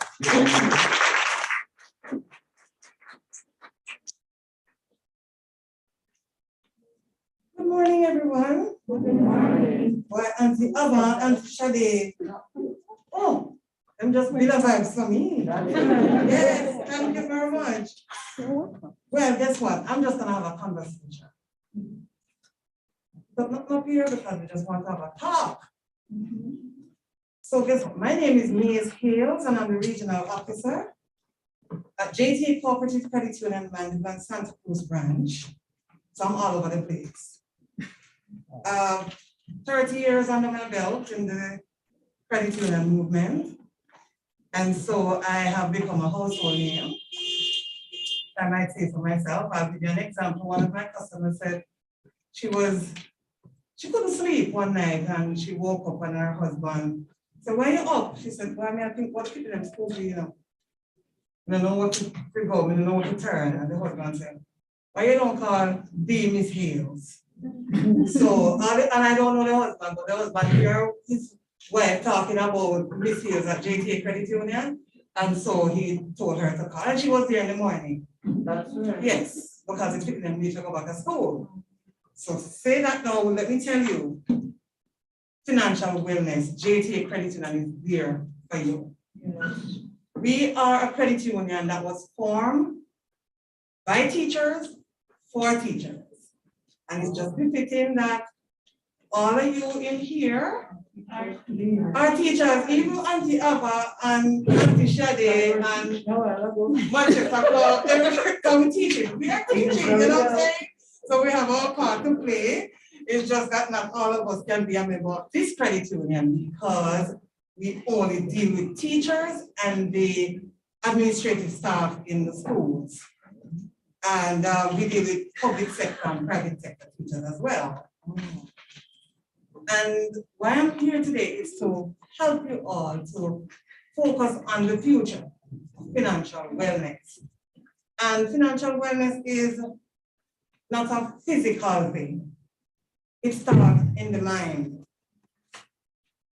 Good morning, everyone. Good morning. Well, Auntie Ava, Auntie Shade. Oh, I'm just bit of vibes for me. Yes, thank you very much. Well, guess what? I'm just gonna have a conversation. But not here because we just want to have a talk. So guess what? My name is Maze Hales and I'm the regional officer at JTA Cooperative Credit Union Mandeville Santa Cruz branch. So I'm all over the place. 30 years under my belt in the credit union movement. And so I have become a household name. I might say for myself, I'll give you an example. One of my customers said she couldn't sleep one night and she woke up and her husband said, "Why are you up?" She said, "Well, I think what people in school, you know. I don't know what to go, I don't know what to turn." And the husband said, "Why you don't call D Miss Hales?" So, and I don't know the husband, but the husband hear his wife talking about Miss Hales at JTA Credit Union. And so he told her to call, and she was there in the morning. That's right. Yes, because it's them need to go back to school. So say that now, let me tell you, financial wellness, JTA Credit Union is there for you. Yes. We are a credit union that was formed by teachers for teachers. And it's just befitting that all of you in here are teachers, even Auntie Ava and Auntie Shade and Manchester Club, every teaching. We are teaching, you know what I'm saying? So we have our part to play. It's just that not all of us can be a member of this credit union because we only deal with teachers and the administrative staff in the schools. And we deal with public sector and private sector teachers as well. And why I'm here today is to help you all to focus on the future, financial wellness. And financial wellness is not a physical thing. It starts in the mind.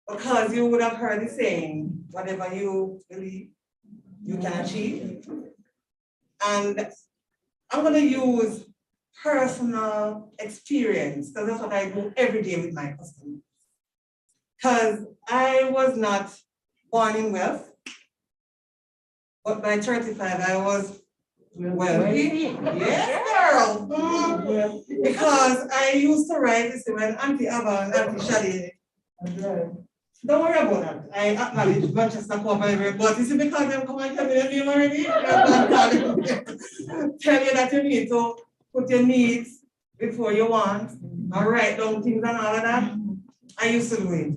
Because you would have heard the saying, whatever you believe, you can achieve. And I'm going to use personal experience, because that's what I do every day with my customers. Because I was not born in wealth, but by 35, I was wealthy. Yes, girl. Because I used to write this when Auntie Ava and Auntie Shadi. Don't worry about that. I acknowledge Manchester Club, but is it because them come and tell me the name already? Tell you that you need to put your needs before you want and write down things and all of that. I used to do it.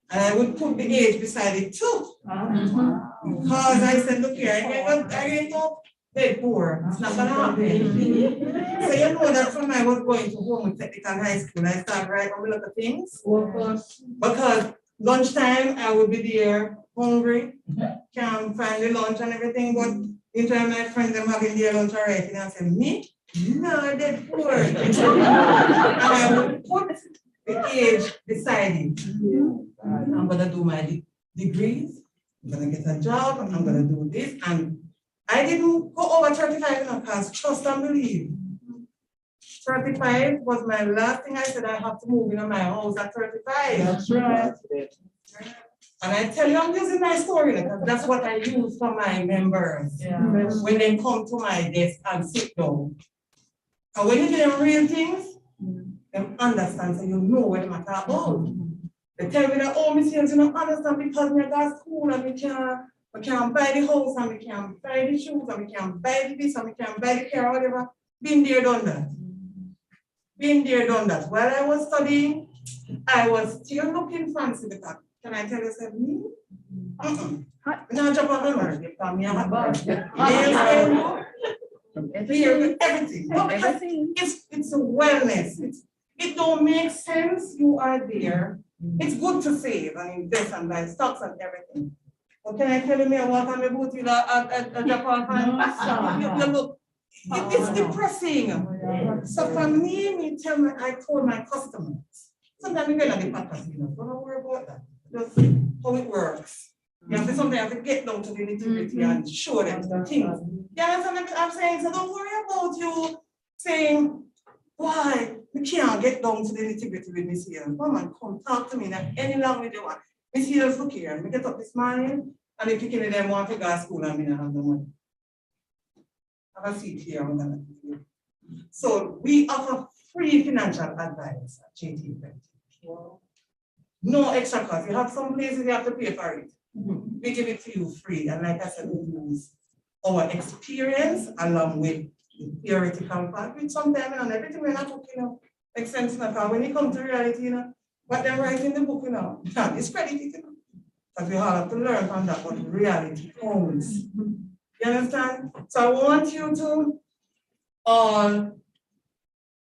And I would put the age beside it too. Because I said, look here, I ain't no dead poor. It's not gonna happen. So you know that from I was going to home with technical high school, I started writing a lot of things. Because lunchtime I would be there hungry, can't find the lunch and everything, but in time my friends them having their lunch already, and I said, me? No, dead poor. And I would put the age beside it. I'm gonna do my degrees, I'm gonna get a job, I'm gonna do this. And I didn't go over 35 because trust and believe. 35 was my last thing I said. I have to move into my house at 35. That's right. And I tell you, I'm using my story because that's what I use for my members when they come to my desk and sit down. And when you do them real things, they understand, so you know what I'm talking about. They tell me that, oh, Miss Hales, you don't understand because we got school and we can't buy the house and we can't buy the shoes and we can't buy the this and we can't buy the car or whatever. Been there, done that. Been there, done that. While I was studying, I was still looking fancy because, can I tell you something? No, jump on the word. You call me a hot bird. Here with everything. No, because it's a wellness. It don't make sense. You are there. It's good to save and invest and buy stocks and everything. But can I tell you, I walk on the boot with a Japan and you look, it's depressing. So for me, I told my customers, sometimes we get on the podcast, don't worry about that. Just how it works. You have to sometimes get down to the nitty-gritty and show them the things. Yeah, that's what I'm saying. So don't worry about you saying, why? We can't get down to the nitty-gritty with Miss Hales. Mama, come talk to me in any language you want. Miss Hales, look here. We get up this morning and if you can them want to go to school and we don't have the money. Have a seat here, I'm gonna give you. So we offer free financial advice at JT Bank. No extra cost. You have some places you have to pay for it. We give it to you free. And like I said, we use our experience along with the theoretical part, which sometimes and everything we're not talking about makes sense now. Because when you come to reality, you know, what they write in the book, you know, it's credited, you know. Because we all have to learn from that what reality owns. You understand? So I want you to all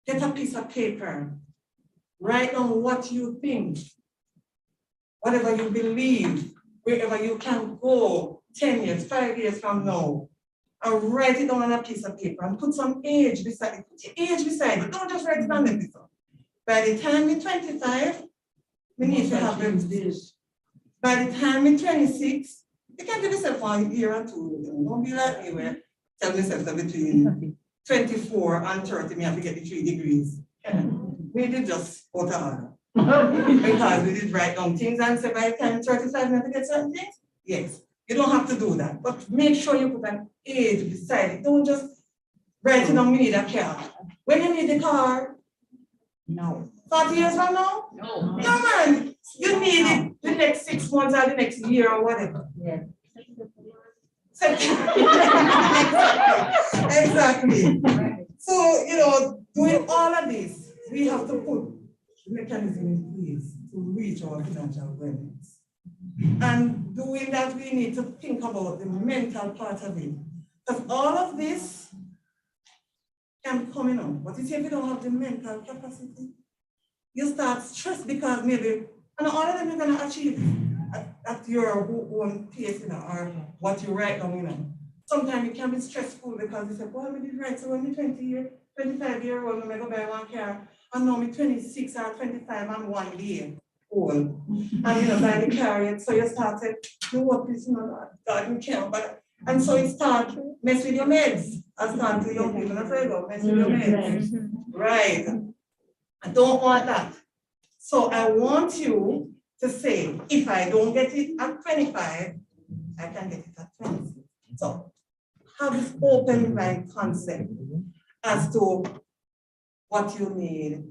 get a piece of paper, write down what you think, whatever you believe, wherever you can go 10 years, 5 years from now, and write it down on a piece of paper and put some age beside it. Put your age beside it. Don't just write it on the paper. By the time you're 25, we need to have this. By the time you're 26, you can give yourself 1 year or two. Don't be like me where tell yourself that between 24 and 30, me have to get the 3 degrees. We did just go to order. Because we did write down things and say by the time 35, we have to get certain things. Yes, you don't have to do that. But make sure you put an age beside it. Don't just write it down, we need a car. When you need the car? No. 40 years from now? No. No, man. You need it the next 6 months or the next year or whatever. Yeah. Exactly. So, you know, doing all of this, we have to put mechanism in place to reach our financial wellness. And doing that, we need to think about the mental part of it. Because all of this can come in. But if you don't have the mental capacity, you start stressed because maybe, and all of them you're going to achieve at your own pace, you know, or what you write down, you know. Sometimes it can be stressful because you say, well, we did right, so when you're 25-year-old, I'm going to buy 1 car, and now I'm 26 or 25 and 1 day old. And you know, buy the car, so you start to do what this, you know, God, you can't, but, and so it starts mess with your meds. I start to young people, that's why I go, mess with your meds. Right. I don't want that. So I want you to say, if I don't get it at 25, I can get it at 26. So have this open mind concept as to what you need.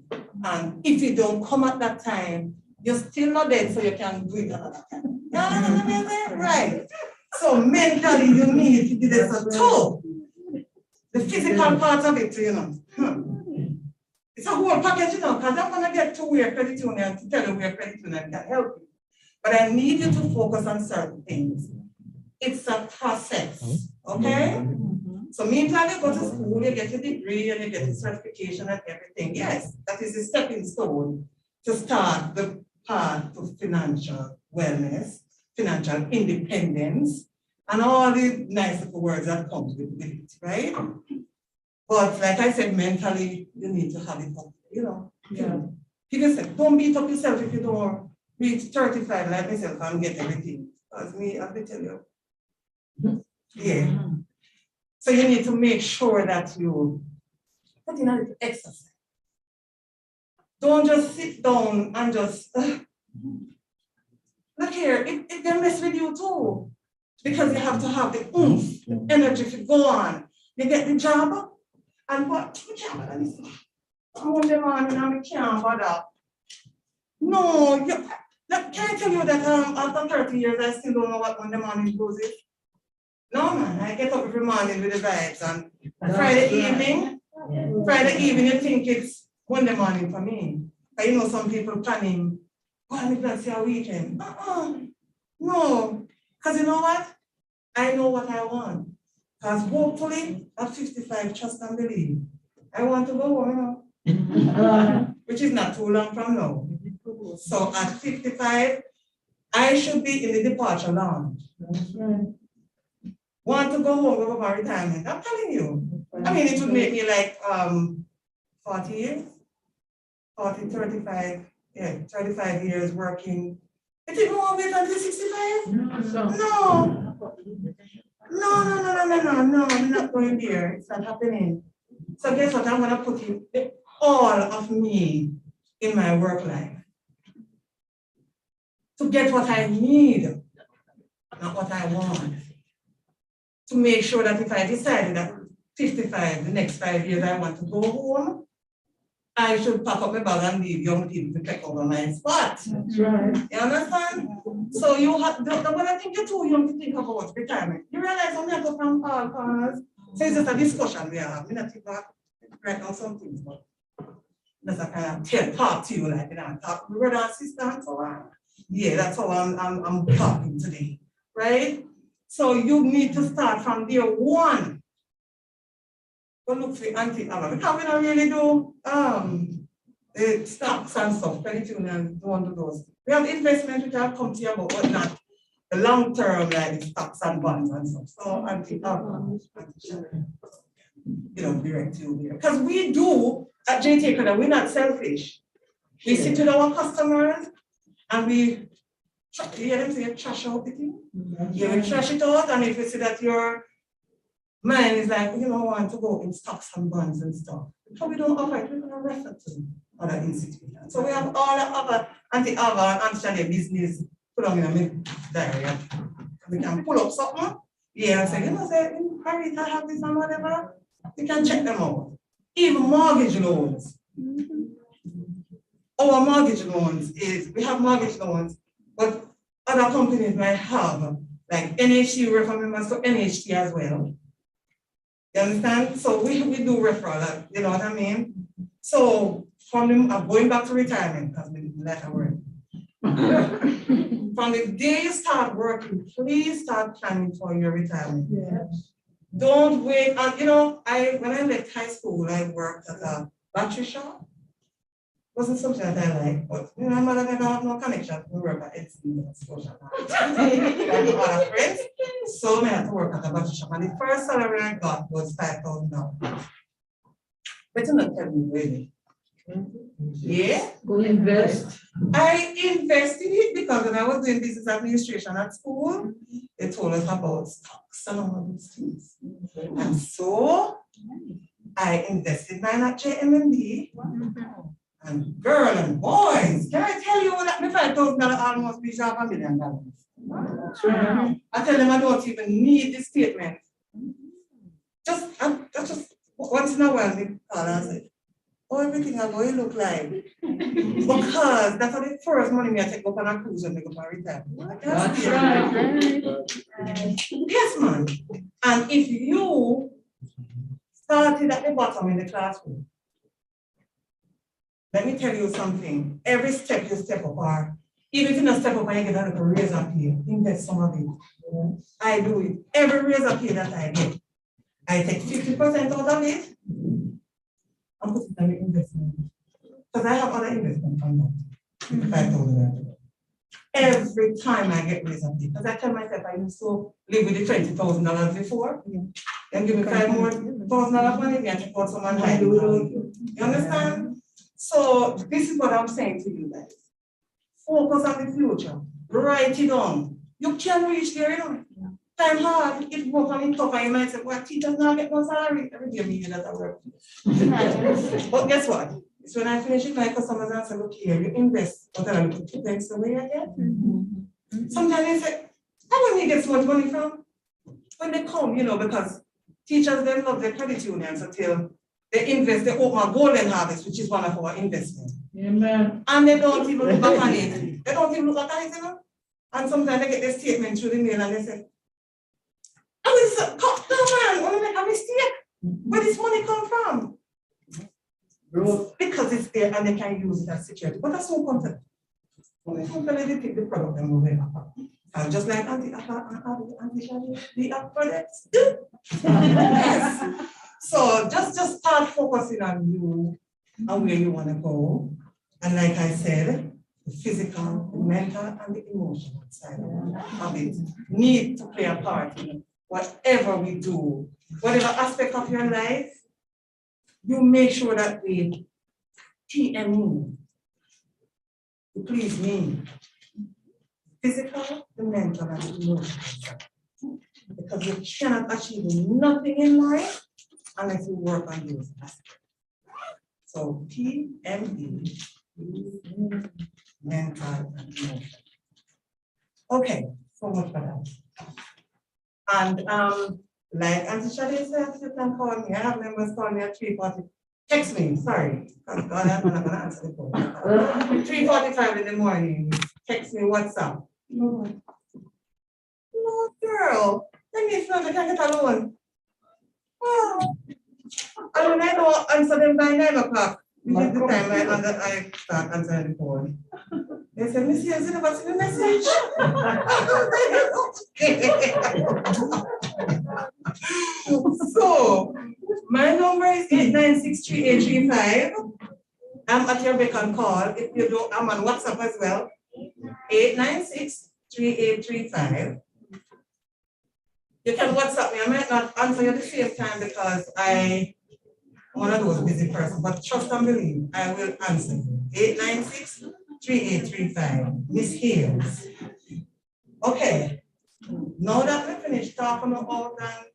And if you don't come at that time, you're still not dead, so you can do it another time. Right. So mentally, you need to do this too. The physical part of it, you know. It's a whole package, you know, because I'm going to get to where credit union to tell you where credit union can help you. But I need you to focus on certain things. It's a process, okay? So meantime, you go to school, you get a degree and you get a certification and everything. Yes, that is a stepping stone to start the path to financial wellness, financial independence, and all the nice little words that come with it, right? But like I said, mentally, you need to have it up, you know. Yeah. Give yourself, don't beat up yourself if you don't reach 35 like myself and get everything. Because me, I will tell you. Yeah. So you need to make sure that you put in a little exercise. Don't just sit down and just, look here, it can mess with you too. Because you have to have the oomph, the energy to go on. You get the job, and what? We can't bother this. I'm on the morning and we can't bother. No, can I tell you that after 30 years, I still don't know what Monday morning blues is? No, man, I get up every morning with the vibes, and Friday evening, you think it's Monday morning for me. But you know, some people planning, oh, I'm going to see a weekend. No, because you know what? I know what I want. Because hopefully, at 55, trust and believe, I want to go home, you know, which is not too long from now. So at 55, I should be in the departure lounge. Want to go home over my retirement? I'm telling you. I mean, it would make me like 40 years, 40, 35, yeah, 35 years working. It didn't won't wait until 65? No. No, I'm not going there. It's not happening. So guess what? I'm going to put in all of me in my work life to get what I need, not what I want. To make sure that if I decided at 55, the next 5 years I want to go home, I should pack up my bag and leave young people to take over my spot. That's right. You understand? So you have, when I think you're too young to think about retirement, you realize when you go from all corners, so it's just a discussion we have. We not think about right now some things, but that's a kind of talk to you like that. Talk with brother and sister and so on. Yeah, that's how I'm talking today, right? So you need to start from there one. Go look for Auntie Ava. Because we don't really do the stocks and stuff, credit union, don't do those. We have investment which I'll come to you about, but not the long term like the stocks and bonds and stuff. So Auntie Ava, you know, direct you there. Because we do at JT Credit, we're not selfish. We sit with our customers and we you hear them say trash out the thing? Yeah, we trash it out, and if you see that your mind is like, you don't want to go in stocks and bonds and stuff, so we don't offer it, we're going to refer to other institutions. So we have all the other Auntie Ava and Auntie Shade business put on in a diary. We can pull up something, yeah, and say, you know, say, Harry, I have this and whatever. We can check them out. Even mortgage loans. Our mortgage loans is, we have mortgage loans, but other companies might have, like NHT refer members to NHT as well. You understand? So we do referral, you know what I mean? So from the, I'm going back to retirement because we let her work. From the day you start working, please start planning for your retirement. Yes. Don't wait. And you know, when I left high school, I worked at a battery shop. Wasn't something that I like, but you know, my mother never have no connection. We work at NC Scotia. I have other friends, so I had to work at a battery shop. And the first salary I got was $5,000. But you not tell me really. Yeah. Go invest. I invested it because when I was doing business administration at school, they told us about stocks and all these things. And so I invested mine at JMMB. And girl and boys, can I tell you that my $5,000 almost reached $500 million? I tell them I don't even need this statement. Just once in a while they call and say, oh, everything I go, it look like. Because that's how the first money I take up on a cruise and make up my retirement. That's right. Yes, man. And if you started at the bottom in the classroom, let me tell you something. Every step you step up, or even if you don't step up and you get a little raise up here, invest some of it. I do it. Every raise up here that I get, I take 50% out of it and put it in the investment. Because I have other investment on that. $5,000. Every time I get raise up here, because I tell myself I used to live with the $20,000 before. Then give me $5,000 more money and take out someone high. You understand? So this is what I'm saying to you guys. Focus on the future. Write it down. You can reach there, you know. Time hard, it work on it tough, and you might say, well, teachers now get no salary. Every day me that I work. But guess what? It's when I finish with my customers and say, look here, you invest, but I look at things the way I get. Sometimes they say, I don't need get so much money from. When they come, you know, because teachers then love their credit unions until they invest, they open a golden harvest, which is one of our investments. Amen. And they don't even look back on it. They don't even look back on it, you know. And sometimes they get their statement through the mail and they say, I was no man, I want to make a mistake. Where this money come from? Because it's there and they can use it as security. But that's no content. When they come to they take the product and move it up. And just like Auntie Shadi, the up products. Yes. So just start focusing on you and where you want to go. And like I said, the physical, the mental, and the emotional side of it need to play a part in whatever we do. Whatever aspect of your life, you make sure that the TME, to please me, physical, the mental, and the emotional side. Because you cannot achieve nothing in life unless you work on those aspects. So PME, mental and emotional. Okay, so much for that. And like Auntie Shade said, you can call me. I have members call me at 3:40. Text me, sorry. I'm not gonna answer the phone. 3:45 in the morning. Text me WhatsApp. No, girl. Let me feel I can get alone. Oh. And when I don't answer them by 9 o'clock, which is the time I start answering the phone. They said, Miss Hayes, you never seen the message. So, my number is 8963835. I'm at your beck and call. If you don't, I'm on WhatsApp as well. 8963835. You can WhatsApp me. I might not answer you at the same time because I'm one of those busy persons, but trust and believe, I will answer you. 8963835. Miss Hayes. Okay. Now that we finished talking about and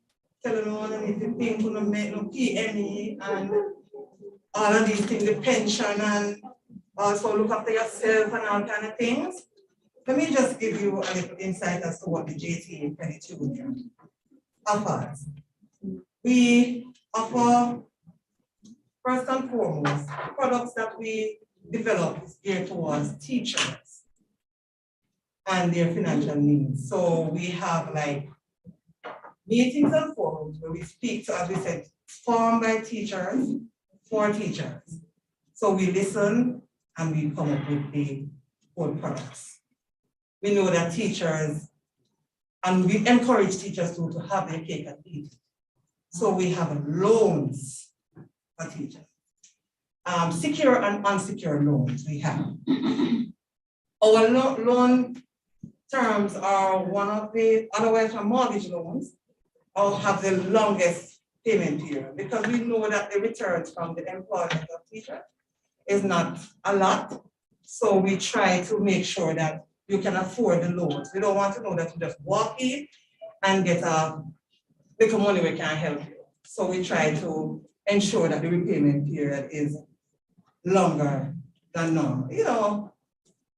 telling you what I need to think, to make no PME and all of these things, the pension and also look after yourself and all kind of things. Let me just give you a little insight as to what the JTA Credit Union offers. We offer, first and foremost, products that we develop is geared towards teachers and their financial needs. So we have like meetings and forums where we speak to, as we said, formed by teachers, for teachers. So we listen and we come up with the whole products. We know that teachers, and we encourage teachers to have their cake and eat it. So we have loans for teachers. Secure and unsecured loans we have. Our loan terms are one of the, otherwise our mortgage loans, or have the longest payment period, because we know that the returns from the employment of teachers is not a lot. So we try to make sure that you can afford the loans. We don't want to know that you just walk in and get a little money we can't help you. So we try to ensure that the repayment period is longer than normal, you know.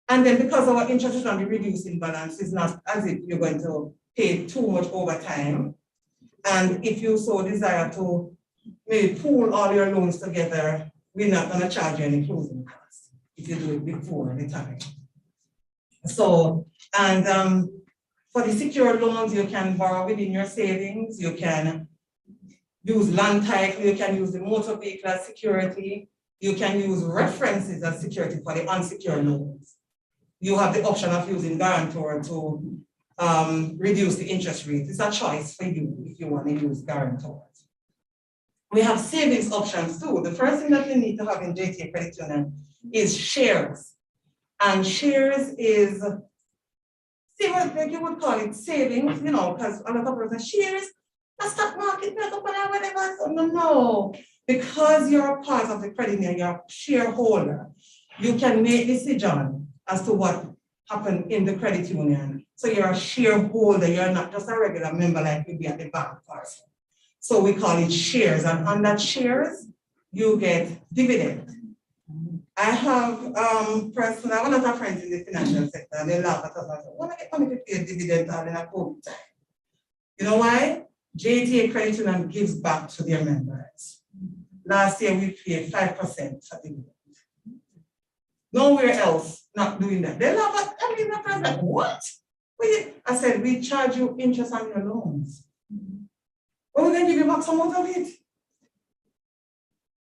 And then because our interest is on the reducing balance, it's not as if you're going to pay too much over time. And if you so desire to maybe pool all your loans together, we're not going to charge you any closing costs if you do it before the time. So, and for the secured loans, you can borrow within your savings, you can use land title, you can use the motor vehicle as security, you can use references as security for the unsecured loans. You have the option of using guarantor to reduce the interest rate. It's a choice for you if you want to use guarantors. We have savings options too. The first thing that you need to have in JTA Credit Union is shares. And shares is, see what like you would call it savings, you know, because a lot of people say shares, a stock market, whatever. So no. Because you're a part of the credit union, you're a shareholder, you can make decisions as to what happened in the credit union. So you're a shareholder, you're not just a regular member like you'd be at the bank person. So we call it shares, and on that shares, you get dividend. I have personally, one of my friends in the financial sector, and they laugh at us and say, when I get money to pay a dividend all in a COVID time. You know why? JTA Credit Union gives back to their members. Last year we paid 5% for dividend. Nowhere else not doing that. They laugh at me, my friends like, what? I said, we charge you interest on your loans. But we're going to give you back some of it.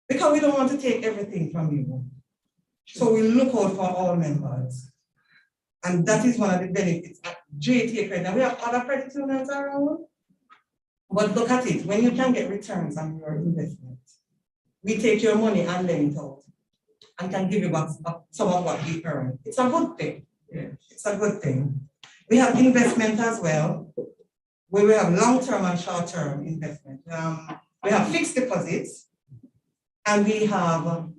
Because we don't want to take everything from you. So we look out for all members. And that is one of the benefits at JTA Credit. Now we have other credit unions around. But look at it, when you can get returns on your investment, we take your money and lend it out and can give you back some of what we earn. It's a good thing. Yeah. It's a good thing. We have investment as well, where we have long-term and short-term investment. We have fixed deposits, and we have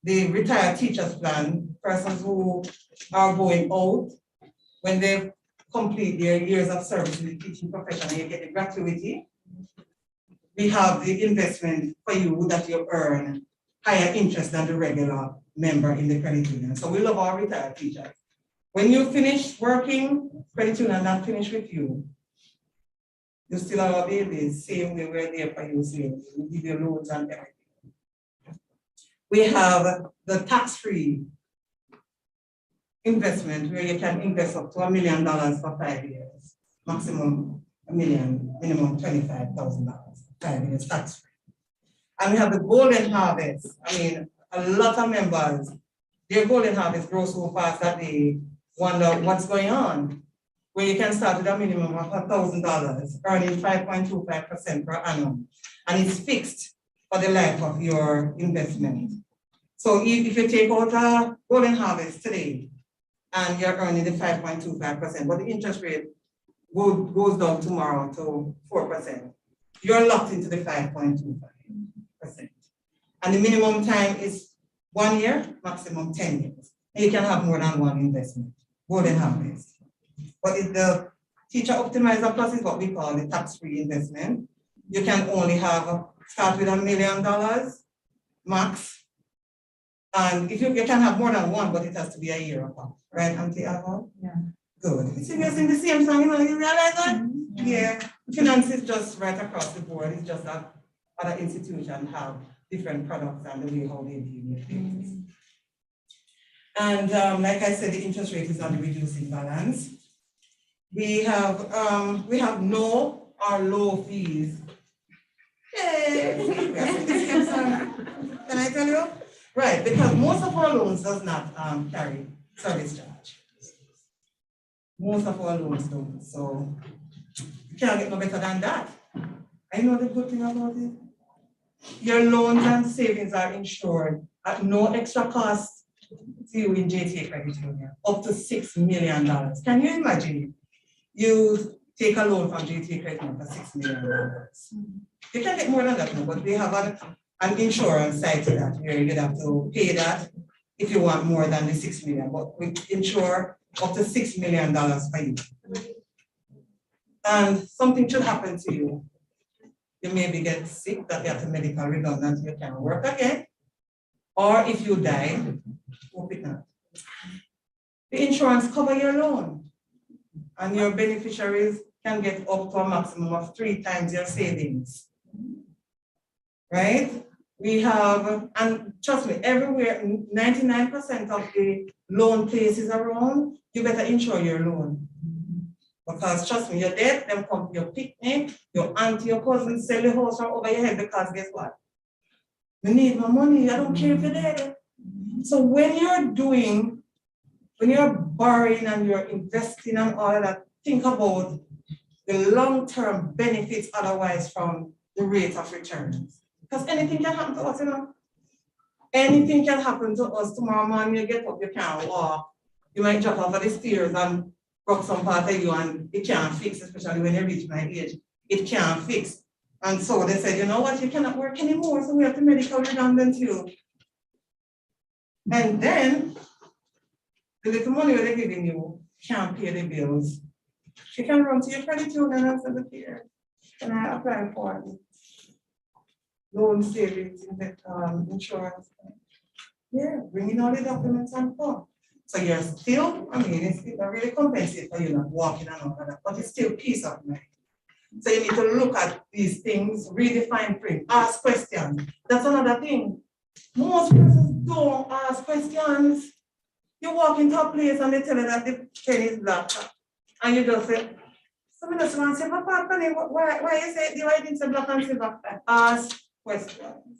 the retired teachers plan, persons who are going out when they complete their years of service in the teaching profession and you get the gratuity. We have the investment for you that you earn higher interest than the regular member in the credit union. So we love our retired teachers. When you finish working, credit union not finished with you. You still are our babies, same way we're there for you, same. We give you loans and everything. We have the tax-free investment where you can invest up to $1 million for 5 years, maximum $1 million, minimum $25,000, 5 years tax-free. And we have the golden harvest. I mean, a lot of members, their golden harvest grows so fast that they wonder what's going on. Where you can start with a minimum of $1,000, earning 5.25% per annum. And it's fixed for the life of your investment. So if you take out a golden harvest today, and you're earning the 5.25%, but the interest rate goes down tomorrow to 4%, you're locked into the 5.25%. And the minimum time is 1 year, maximum 10 years. And you can have more than one investment, golden harvest. But if the teacher optimizer plus is what we call the tax-free investment, you can only start with $1 million max. And if you can have more than one, but it has to be a year apart, right, Auntie Ava? Yeah. Good. You see, we sing the same song, you realize that? Mm-hmm. Yeah. Finance is just right across the board. It's just that other institutions have different products and the way how they deal with things. Mm-hmm. And like I said, the interest rate is on the reducing balance. We have no or low fees. Yay! Can I tell you? Right, because most of our loans does not carry service charge. Most of our loans don't, so you can't get no better than that. I know the good thing about it. Your loans and savings are insured at no extra cost to you in JTA Credit Union, up to $6 million. Can you imagine? You take a loan from JTA Credit Union for $6 million. You can get more than that now, but we have an insurance side to that where you have to pay that if you want more than the $6 million, but we insure up to $6 million for you. And something should happen to you. You maybe get sick, that you have to medical redundancy, you can't work again. Or if you die, hope it not. The insurance cover your loan. And your beneficiaries can get up to a maximum of 3 times your savings. Right? We have, and trust me, everywhere, 99% of the loan places around, you better insure your loan. Because trust me, you're dead, them come to your picnic, your auntie, your cousin, sell the house from over your head because guess what? You need my money, I don't care if you're dead. So when you're borrowing and you're investing and all of that, think about the long-term benefits otherwise from the rate of returns. Because anything can happen to us, you know. Anything can happen to us. Tomorrow morning you get up, you can't walk. You might drop off of the stairs and broke some part of you and it can't fix, especially when you reach my age. It can't fix. And so they said, you know what, you cannot work anymore, so we have to medical redundant you. And then the little money they're giving you can't pay the bills. You can run to your credit union and say, look here, can I apply for loan savings, insurance? Yeah, bring in all the documents and come. So you're still, I mean, it's really compensated for you not walking and all that, but it's still peace of mind. So you need to look at these things, redefine print, ask questions. That's another thing. Most persons don't ask questions. You walk into a place and they tell you that the pen is black. And you just say, somebody just want to say, Papa, Penny, why you say why didn't say black and silver? Ask questions.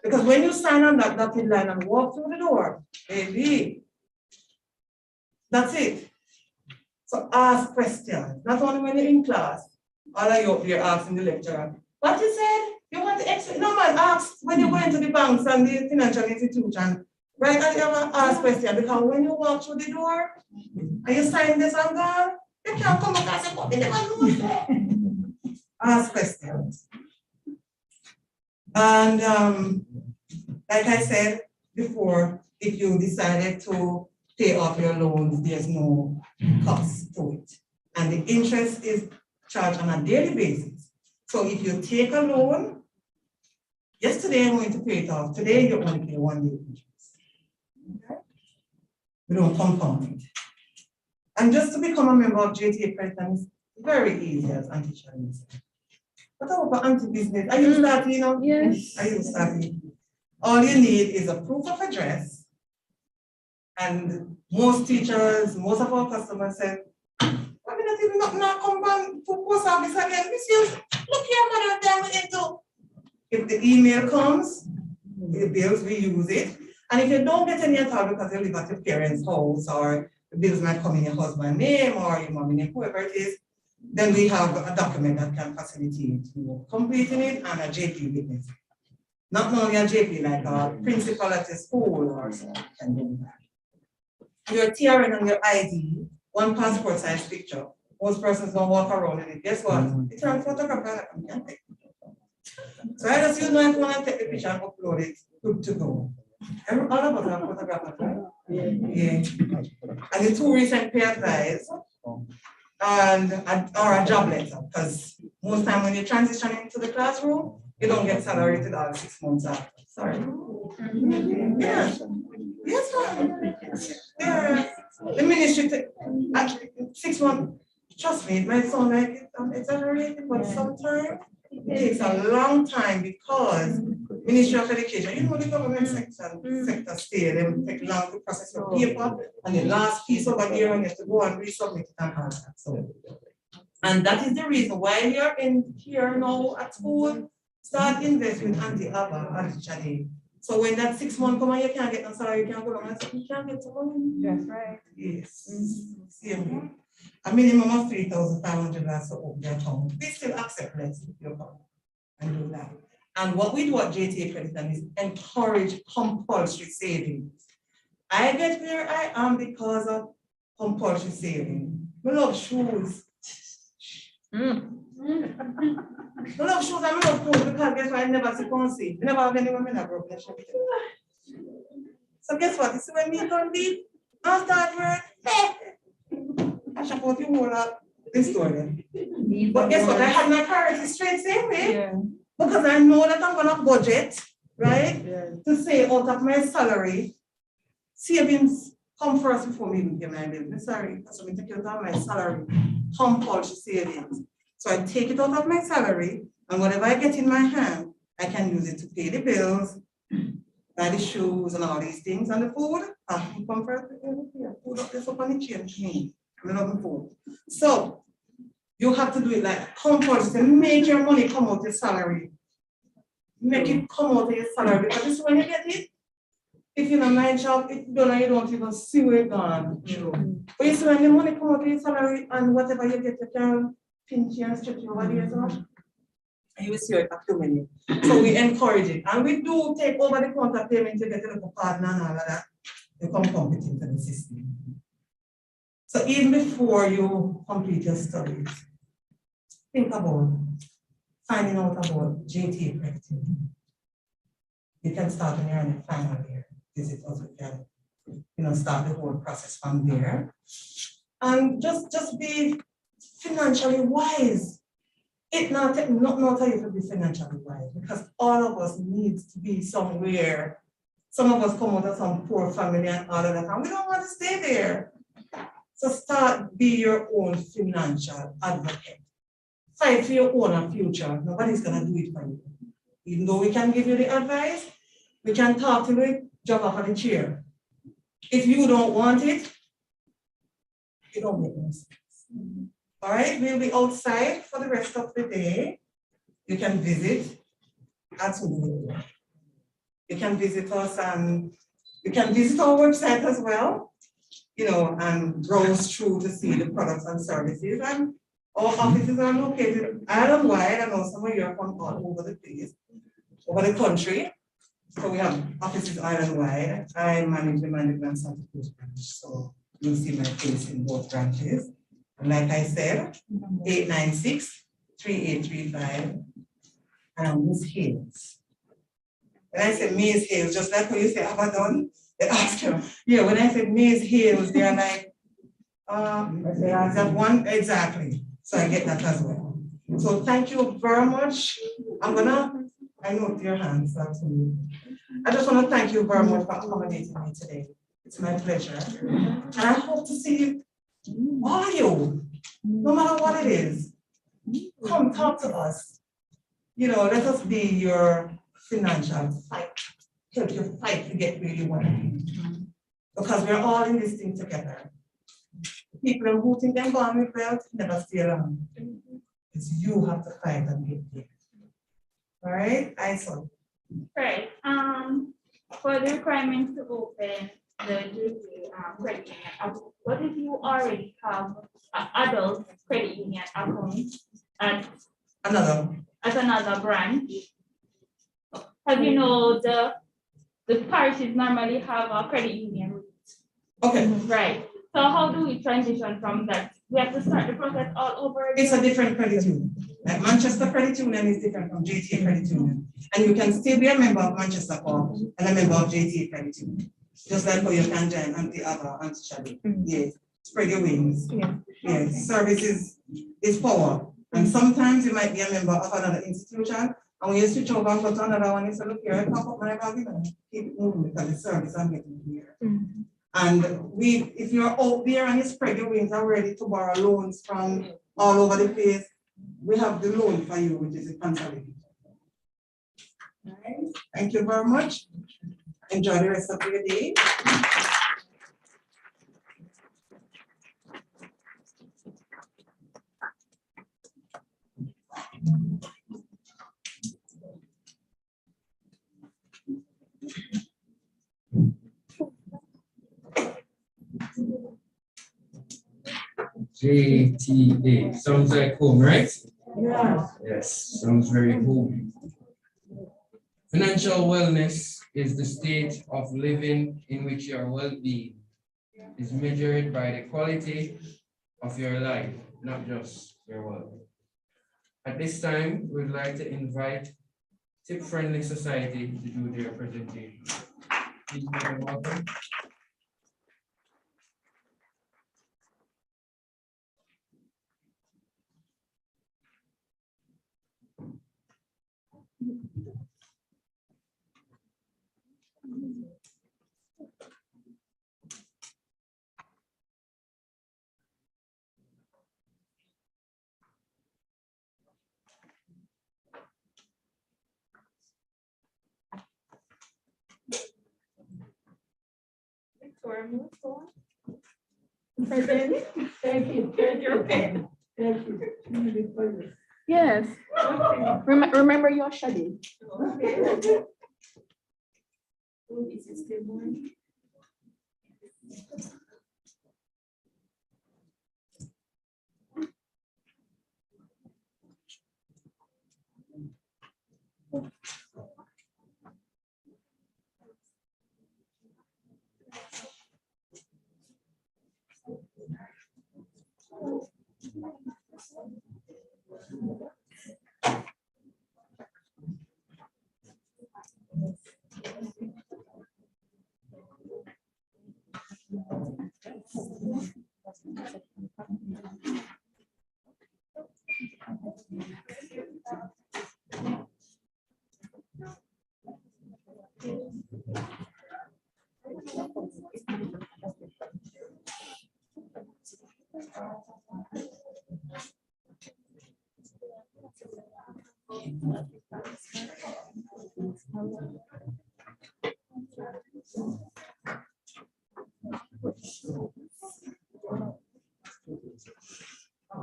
Because when you sign on that dotted line and walk through the door, baby, that's it. So ask questions, not only when you're in class. All of you up there asking the lecturer, what you said? You want to explain? No man, ask when you go into the banks and the financial institution. Right? And you have to ask questions because when you walk through the door and you sign this and go, you can't come up and say, what, you never know. Ask questions. And like I said before, if you decided to pay off your loans, there's no cost to it. And the interest is charged on a daily basis. So if you take a loan, Yesterday I'm going to pay it off. Today you only pay 1 day interest. Okay? We don't compound it. And just to become a member of JTA Credit is very easy, as Auntie Sharon said. But how about anti-business? Are you starting, you know? Yes. Are you starting? All you need is a proof of address. And most teachers, most of our customers say, I mean, that is not come back to post office again. This is, look here, madam, damn into. If the email comes, the bills, we use it. And if you don't get any at all because you live at your parents' house or the bills might come in your husband's name or your mom's name, whoever it is, then we have a document that can facilitate you completing it and a JP witness. Not only a JP, like a principal at your school or something can do that. Your TRN and your ID, one passport size picture. Most persons don't walk around in it. Guess what? It's a photographer and can take it. So I just use my phone and take the picture and upload it. Good to go. All of us are photographers, right? Yeah. And the 2 recent pay advice and or a job letter, because most time when you transition into the classroom, you don't get salary till all 6 months after. Sorry. Yeah. Yes, ma'am. Yeah. The ministry, 6 months, trust me, it might sound like it's exaggerated, but sometimes it takes a long time because Ministry of Education, you know, the government sector stay, they take long to process your paper, and the last piece over there, and you have to go and resubmit it and all that. So, and that is the reason why you're in here now at school, start investing in anti-Ava and Chade. So when that 6 months come and you can't get no salary, you can't go down and say, you can't get some money. That's right. Yes. Same here. A minimum of 3,500 last up their account. We still accept less if you come and do that. And what we do at JTA Credit is encourage compulsory savings. I get where I am because of compulsory saving. I love shoes. I love shoes and I love clothes because guess what? I never see fancy. I never have anyone in a broken shoe. So guess what? This is when me come deep. I start work. I shop out the whole of this story. But guess what? I have my priorities straight same way. Yeah. Because I know that I'm gonna budget, right? Yeah. To say out of my salary, savings come first before me even pay my bill. Sorry, so we take it out of my salary, compulsory savings. So I take it out of my salary, and whatever I get in my hand, I can use it to pay the bills, buy the shoes and all these things, and the food. Come first, food up this up on the change me. I love the food. So you have to do it like compulsory. Make your money come out your salary. Make it come out of your salary because this is when you get it. If you don't mind job, it's done and you don't even see where it's gone. But you see when the money come out of your salary and whatever you get, you can pinch and stretch over there, so and you will see it accumulate. So we encourage it. And we do take over the counter payment to get a little partner and all of that. You come competent to the system. So even before you complete your studies, think about finding out about JTA Credit. You can start when you're in the final year. Visit us, we can, start the whole process from there. And just be financially wise. It not tell you to be financially wise because all of us needs to be somewhere. Some of us come out of some poor family and all of that, and we don't want to stay there. So start be your own financial advocate. Fight for your own future. Nobody's gonna do it for you. Even though we can give you the advice, we can talk to you, jump off of the chair. If you don't want it, it don't make no sense. All right, we'll be outside for the rest of the day. You can visit at home. You can visit us and you can visit our website as well, and browse through to see the products and services. And our offices are located island-wide. I know some of you are from all over the place, over the country. So we have offices island-wide. I manage the Management Santa Cruz branch, so you'll see my face in both branches. And like I said, 896-3835. And I'm Miss Hales. When I said Miss Hales, just like when you say Abaddon, they ask you. Yeah, when I said Miss Hales, they're like, is that one? Exactly. So I get that as well. So thank you very much. I'm gonna I know your hands, that's me. I just want to thank you very much for accommodating me today. It's my pleasure. And I hope to see all of you, no matter what it is. Come talk to us. You know, let us be your financial fight. Help you fight to get where you want to be. Because we're all in this thing together. People who think they're going with wealth never stay around. It's you have to fight and get there. All right, ISO. Right, for the requirements to open the credit union, what if you already have an adult credit union account at another branch? As you know, the parishes normally have a credit union. Okay, Right, so how do we transition from that? We have to start the process all over again? it's a different credit union. Like Manchester Credit Union is different from JTA Credit Union. And you can still be a member of Manchester Corp and a member of JTA Credit Union. Just like how you can join anti-other, anti-shadow. Yes, spread your wings. Yes, service is power. And sometimes you might be a member of another institution, and when you switch over and go to another one, you say, look here, I pop up my bag, you know, keep it moving because the service I'm getting here. And if you're out there and you spread your wings and ready to borrow loans from all over the place, we have the loan for you, which is a consolidated. All right. Thank you very much. Enjoy the rest of your day. JTA, sounds like home, right? Yeah. Yes, sounds very home. Financial wellness is the state of living in which your well-being is measured by the quality of your life, not just your wealth. At this time, we'd like to invite Tip Friendly Society to do their presentation. Please make them welcome. Present. Thank you. Here's your pen. Thank you. Yes. Remember your study. Okay.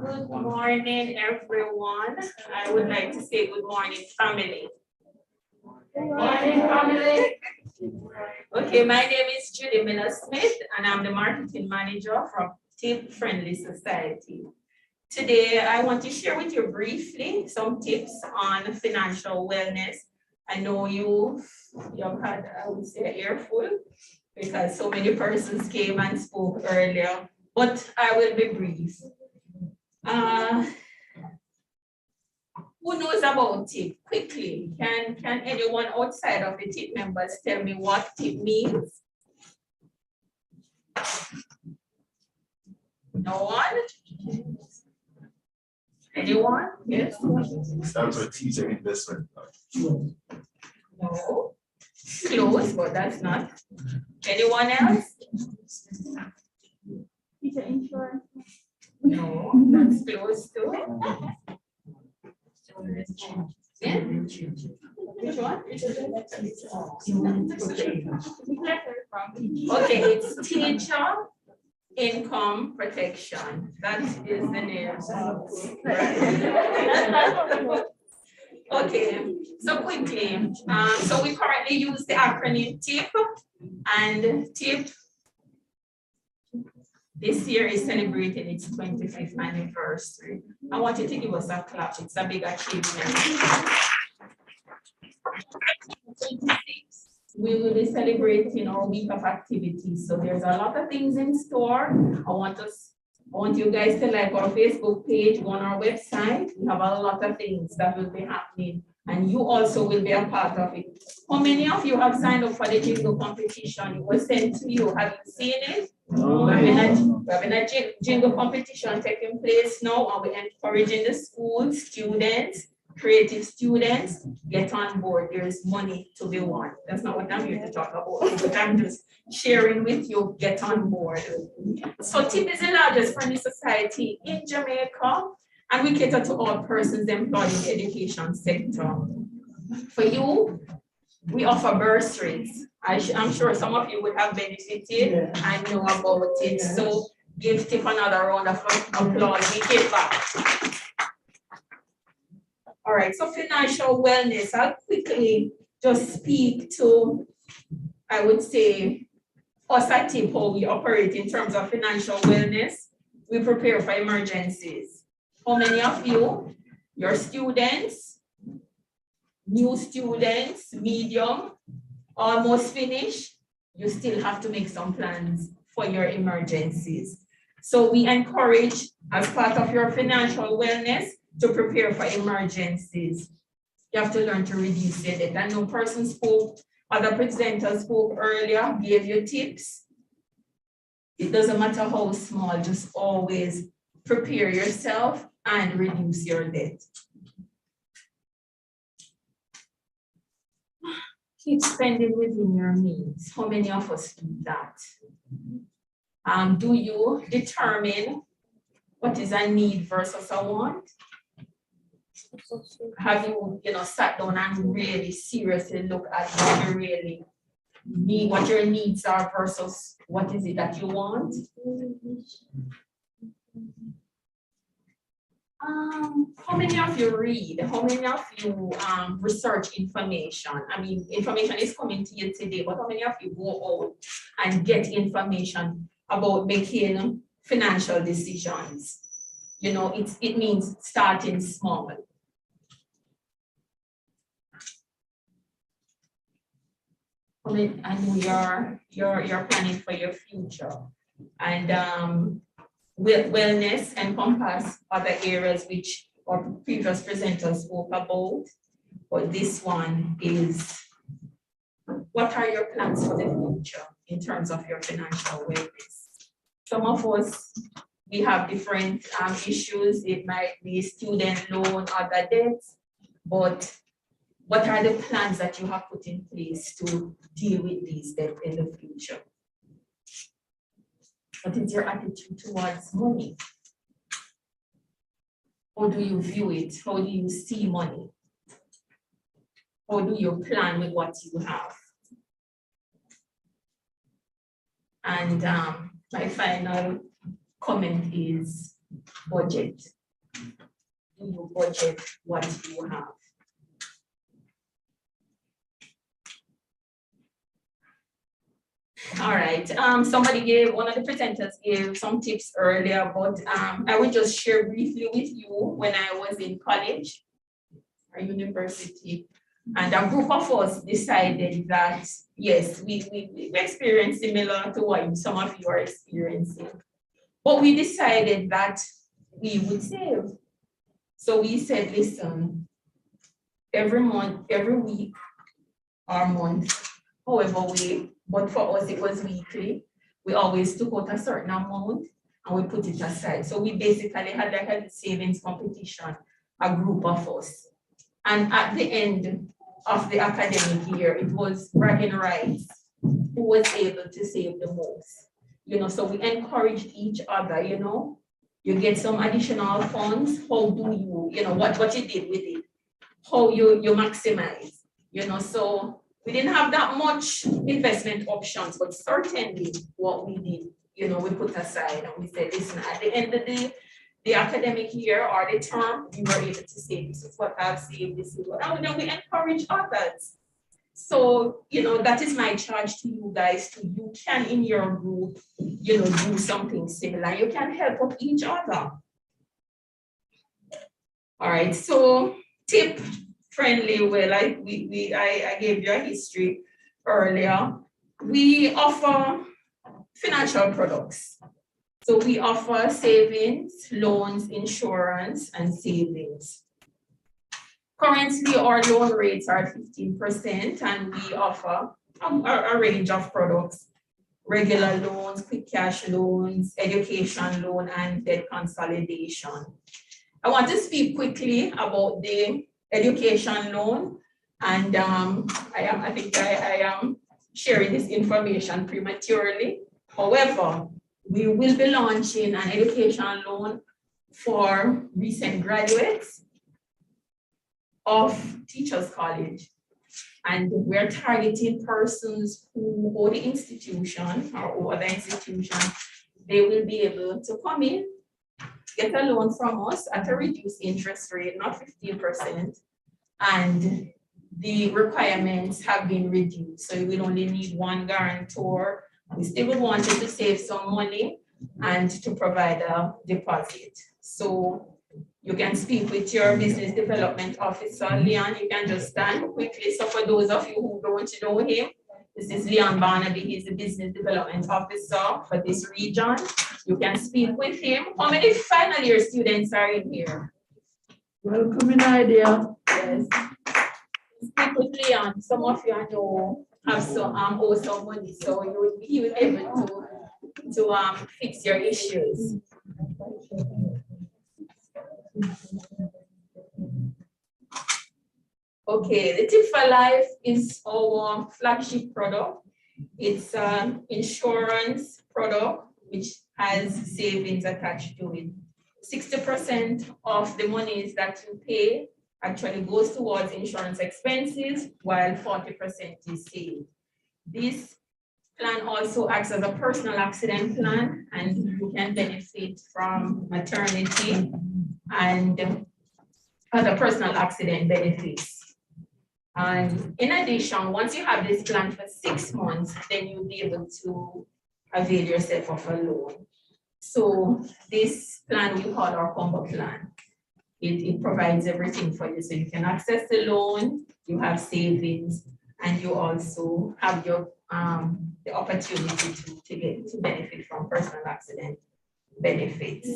Good morning, everyone. I would like to say good morning, family. Good morning, family. Okay, my name is Judy Miller-Smith, and I'm the marketing manager from Tip Friendly Society. Today, I want to share with you briefly some tips on financial wellness. I know you've had, I would say, an earful because so many persons came and spoke earlier, but I will be brief. Who knows about TIP? Quickly, can anyone outside of the TIP members tell me what TIP means? No one? Anyone? Yes? Stands for teacher investment. No. Close, but that's not. Anyone else? Teacher insurance. No, that's close to. Yeah? Which one? Okay, it's teacher income protection. That is the name. Okay, so quickly, so we currently use the acronym TIP, and TIP this year is celebrating its 25th anniversary. I want you to give us a clap. It's a big achievement. We will be celebrating our week of activities. So there's a lot of things in store. I want you guys to like our Facebook page, go on our website. We have a lot of things that will be happening, and you also will be a part of it. How many of you have signed up for the jingle competition? It was sent to you. Have you seen it? We're having a jingle competition taking place now, and we're encouraging the school students, creative students, get on board. There is money to be won. That's not what I'm here to talk about, but I'm just sharing with you, get on board. So TIP is the largest friendly society in Jamaica, and we cater to all persons employed in the education sector. For you, we offer bursaries. I'm sure some of you would have benefited and know about it. So give TIP another round of applause. We give back. All right, so financial wellness. I'll quickly just speak to, I would say, us at TIP, how we operate in terms of financial wellness. We prepare for emergencies. How many of you, your students, new students, medium, almost finished, you still have to make some plans for your emergencies. So we encourage, as part of your financial wellness, to prepare for emergencies. You have to learn to reduce your debt. I know person spoke, other presenters spoke earlier, gave you tips. It doesn't matter how small, just always prepare yourself and reduce your debt. Keep spending within your means. How many of us do that? Do you determine what is a need versus a want? Have you, sat down and really seriously look at what you really need, what your needs are versus what is it that you want? How many of you read? How many of you research information? I mean, information is coming to you today, but how many of you go out and get information about making financial decisions? It means starting small. I know you're planning for your future, and wellness encompass other areas which our previous presenters spoke about, but this one is, what are your plans for the future in terms of your financial wellness? Some of us, we have different issues. It might be student loan, other debts, but what are the plans that you have put in place to deal with these debts in the future? What is your attitude towards money? How do you view it? How do you see money? How do you plan with what you have? And my final comment is budget. Do you budget what you have? All right, one of the presenters gave some tips earlier, but I will just share briefly with you when I was in college or university, and a group of us decided that, yes, we experienced similar to what some of you are experiencing, but we decided that we would save. So we said, listen, every month, every week or month, however but for us it was weekly. We always took out a certain amount and we put it aside. So we basically had like a savings competition, a group of us. And at the end of the academic year, it was bragging rights who was able to save the most. You know, so we encouraged each other, you know, you get some additional funds, how do you know, what you did with it, how you maximize, you know, so we didn't have that much investment options, but certainly what we did, you know, we put aside and we said, listen, at the end of the academic year or the term, we were able to save, this is what I've saved, this is what, and then we encourage others. So, you know, that is my charge to you guys too. You can in your group, you know, do something similar. You can help out each other. All right, so tip friendly, well, I gave you a history earlier. We offer financial products. So we offer savings, loans, insurance, and savings. Currently, our loan rates are 15%, and we offer a range of products: regular loans, quick cash loans, education loan, and debt consolidation. I want to speak quickly about the education loan, and I think I am sharing this information prematurely. However, we will be launching an education loan for recent graduates of Teachers College, and we're targeting persons who go to institution or other institution. They will be able to come in, get a loan from us at a reduced interest rate, not 15%, and the requirements have been reduced. So you will only need one guarantor. We still wanted to save some money and to provide a deposit. So you can speak with your business development officer, Leon. You can just stand quickly. So for those of you who don't know him, this is Leon Barnaby. He's the business development officer for this region. You can speak with him. How many final year students are in here? Welcoming idea. Yes. Speak with Leon. Some of you I know have some owe some money, so he will be able to fix your issues. Okay, the Tip for Life is our flagship product. It's an insurance product which has savings attached to it. 60% of the monies that you pay actually goes towards insurance expenses, while 40% is saved. This plan also acts as a personal accident plan, and you can benefit from maternity and other personal accident benefits. And in addition, once you have this plan for 6 months, then you'll be able to avail yourself of a loan. So this plan we call our combo plan. It provides everything for you. So you can access the loan, you have savings, and you also have your the opportunity to benefit from personal accident benefits.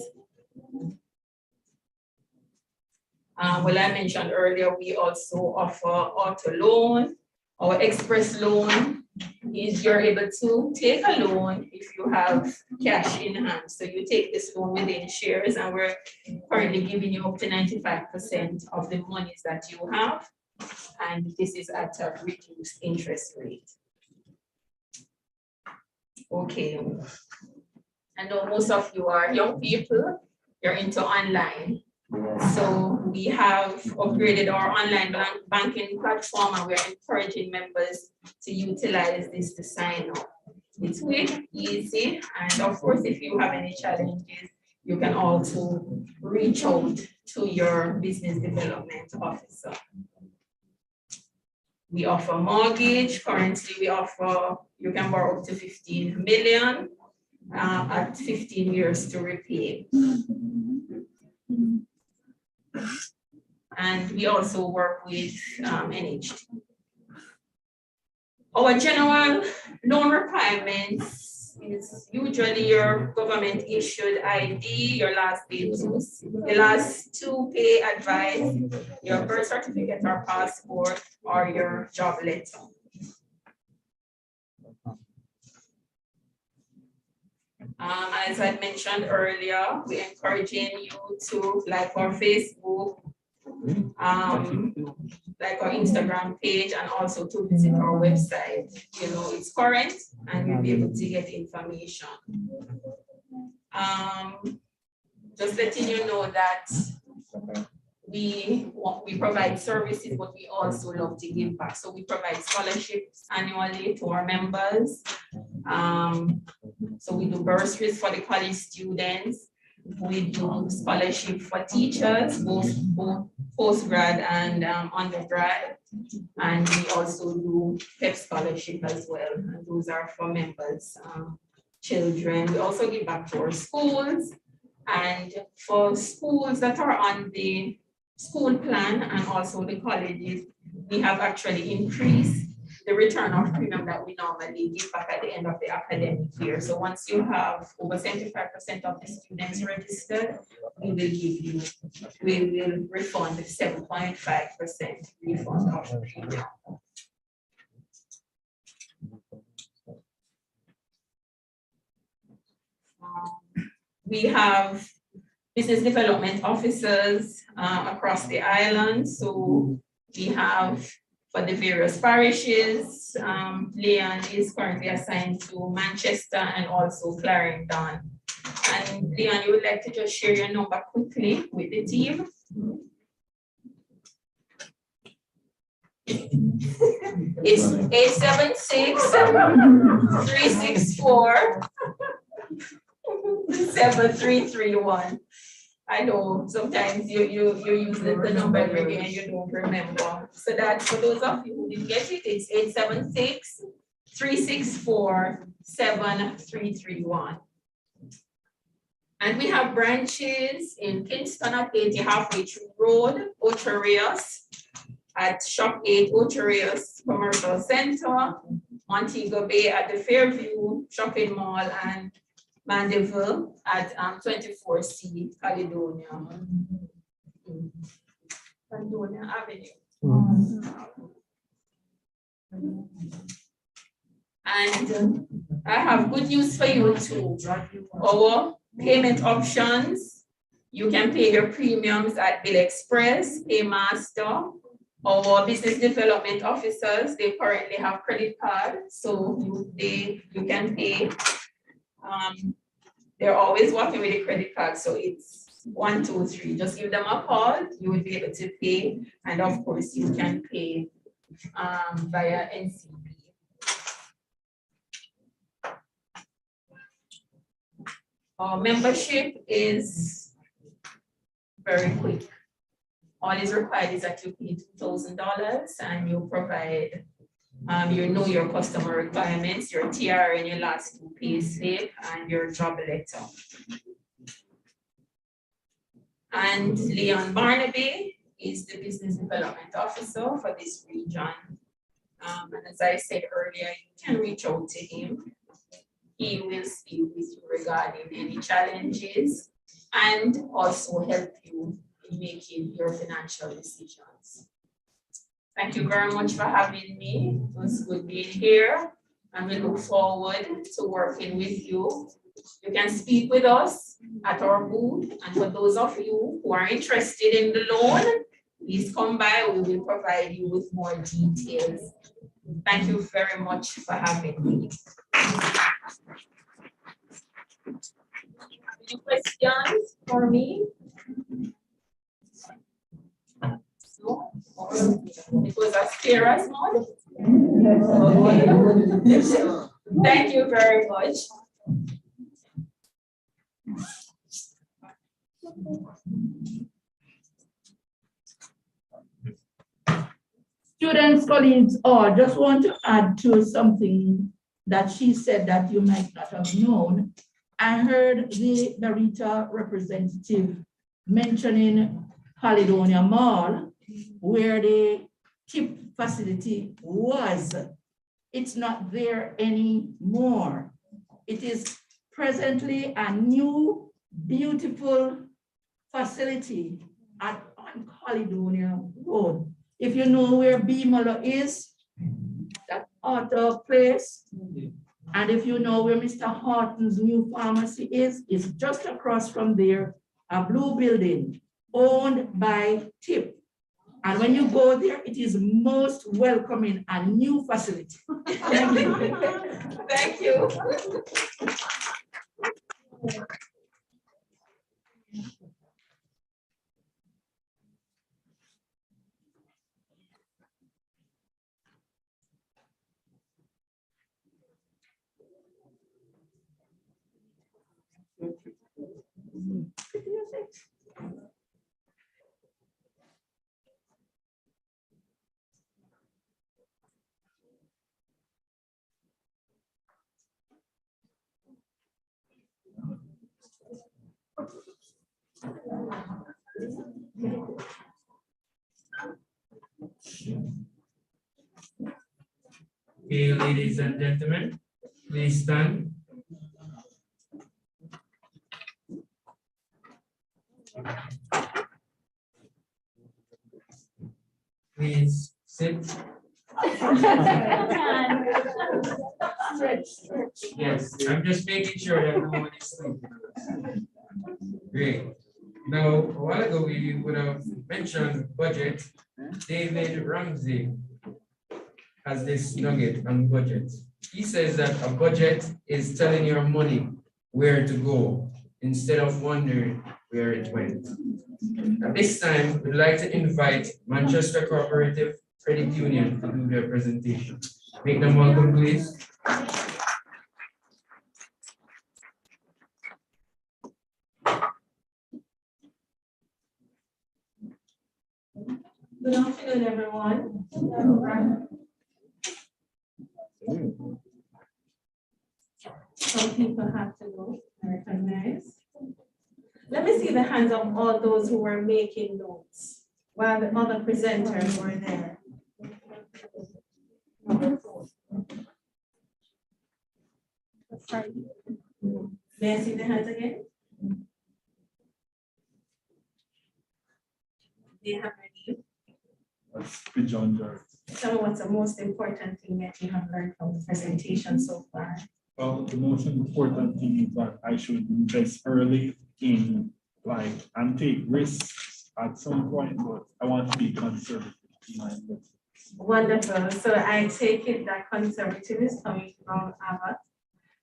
Well, I mentioned earlier, we also offer auto loan. Our express loan is you're able to take a loan if you have cash in hand. So you take this loan within shares, and we're currently giving you up to 95% of the monies that you have. And this is at a reduced interest rate. Okay. I know most of you are young people, you're into online. So we have upgraded our online banking platform, and we're encouraging members to utilize this to sign up. It's quick, easy, and of course, if you have any challenges, you can also reach out to your business development officer. We offer mortgage. Currently, we offer, you can borrow up to 15 million at 15 years to repay. And we also work with NHT. Our general loan requirements is usually your government issued ID, your last the last 2 pay advice, your birth certificate or passport, or your job letter. As I mentioned earlier, we're encouraging you to like our Facebook, like our Instagram page, and also to visit our website. You know, it's current and you'll be able to get information. Just letting you know that we provide services, but we also love to give back. So we provide scholarships annually to our members. So we do bursaries for the college students. We do scholarship for teachers, both postgrad and undergrad. And we also do PEP scholarship as well. And those are for members, children. We also give back to our schools. And for schools that are on the school plan and also the colleges, we have actually increased the return of premium that we normally give back at the end of the academic year. So once you have over 75% of the students registered, we will refund 7.5% refund of premium. We have business development officers across the island. So we have for the various parishes, Leon is currently assigned to Manchester and also Clarendon. And Leon, you would like to just share your number quickly with the team? It's 876-364-7331. I know sometimes you use the number again and you don't remember. So that's for those of you who didn't get it, it's 876-364-7331. And we have branches in Kingston at 80 Halfway Tree Road, Ocho Rios, at Shop 8 Ocho Rios Commercial Center, Montego Bay at the Fairview Shopping Mall, and Mandeville at 24C Caledonia Avenue. And I have good news for you too. Our payment options, you can pay your premiums at Bill Express, Paymaster. Our business development officers, they currently have credit cards, so you can pay. They're always working with a credit card, so it's 1, 2, 3. Just give them a call, you will be able to pay, and of course you can pay via NCB. Our membership is very quick. All is required is that you pay $2,000 and you provide you know your customer requirements, your TR and your last 2 pay slip, and your job letter. And Leon Barnaby is the business development officer for this region. And as I said earlier, you can reach out to him. He will speak with you regarding any challenges and also help you in making your financial decisions. Thank you very much for having me. It was good being here, and we look forward to working with you. You can speak with us at our booth, and for those of you who are interested in the loan, please come by. We will provide you with more details. Thank you very much for having me. Any questions for me? No? It was as clear as mud? Okay. Thank you very much. Students, colleagues, all just want to add to something that she said that you might not have known. I heard the Narita representative mentioning Caledonia Mall, where the tip facility was. It's not there anymore. It is presently a new, beautiful facility on Caledonia Road. If you know where B Muller is, that auto place, And if you know where Mr. Horton's new pharmacy is, it's just across from there, a blue building owned by TIP. And when you go there, it is most welcoming and new facility. Thank you. Thank you. Okay, ladies and gentlemen, please stand. Please sit. Yes, I'm just making sure that no one is sleeping. Great. Now, a while ago, we would have mentioned budget. David Ramsey has this nugget on budget. He says that a budget is telling your money where to go instead of wondering where it went. At this time, we'd like to invite Manchester Cooperative Credit Union to do their presentation. Make them welcome, please. Good afternoon, everyone. Some people have to go, I recognize. Let me see the hands of all those who were making notes while the other presenters were there. May I see the hands again? They have any. That's good, John George. Tell me what's the most important thing that you have learned from the presentation so far? Well, the most important thing is that I should invest early in and take risks at some point, but I want to be conservative in my investments. Wonderful. So I take it that conservative is coming from Ava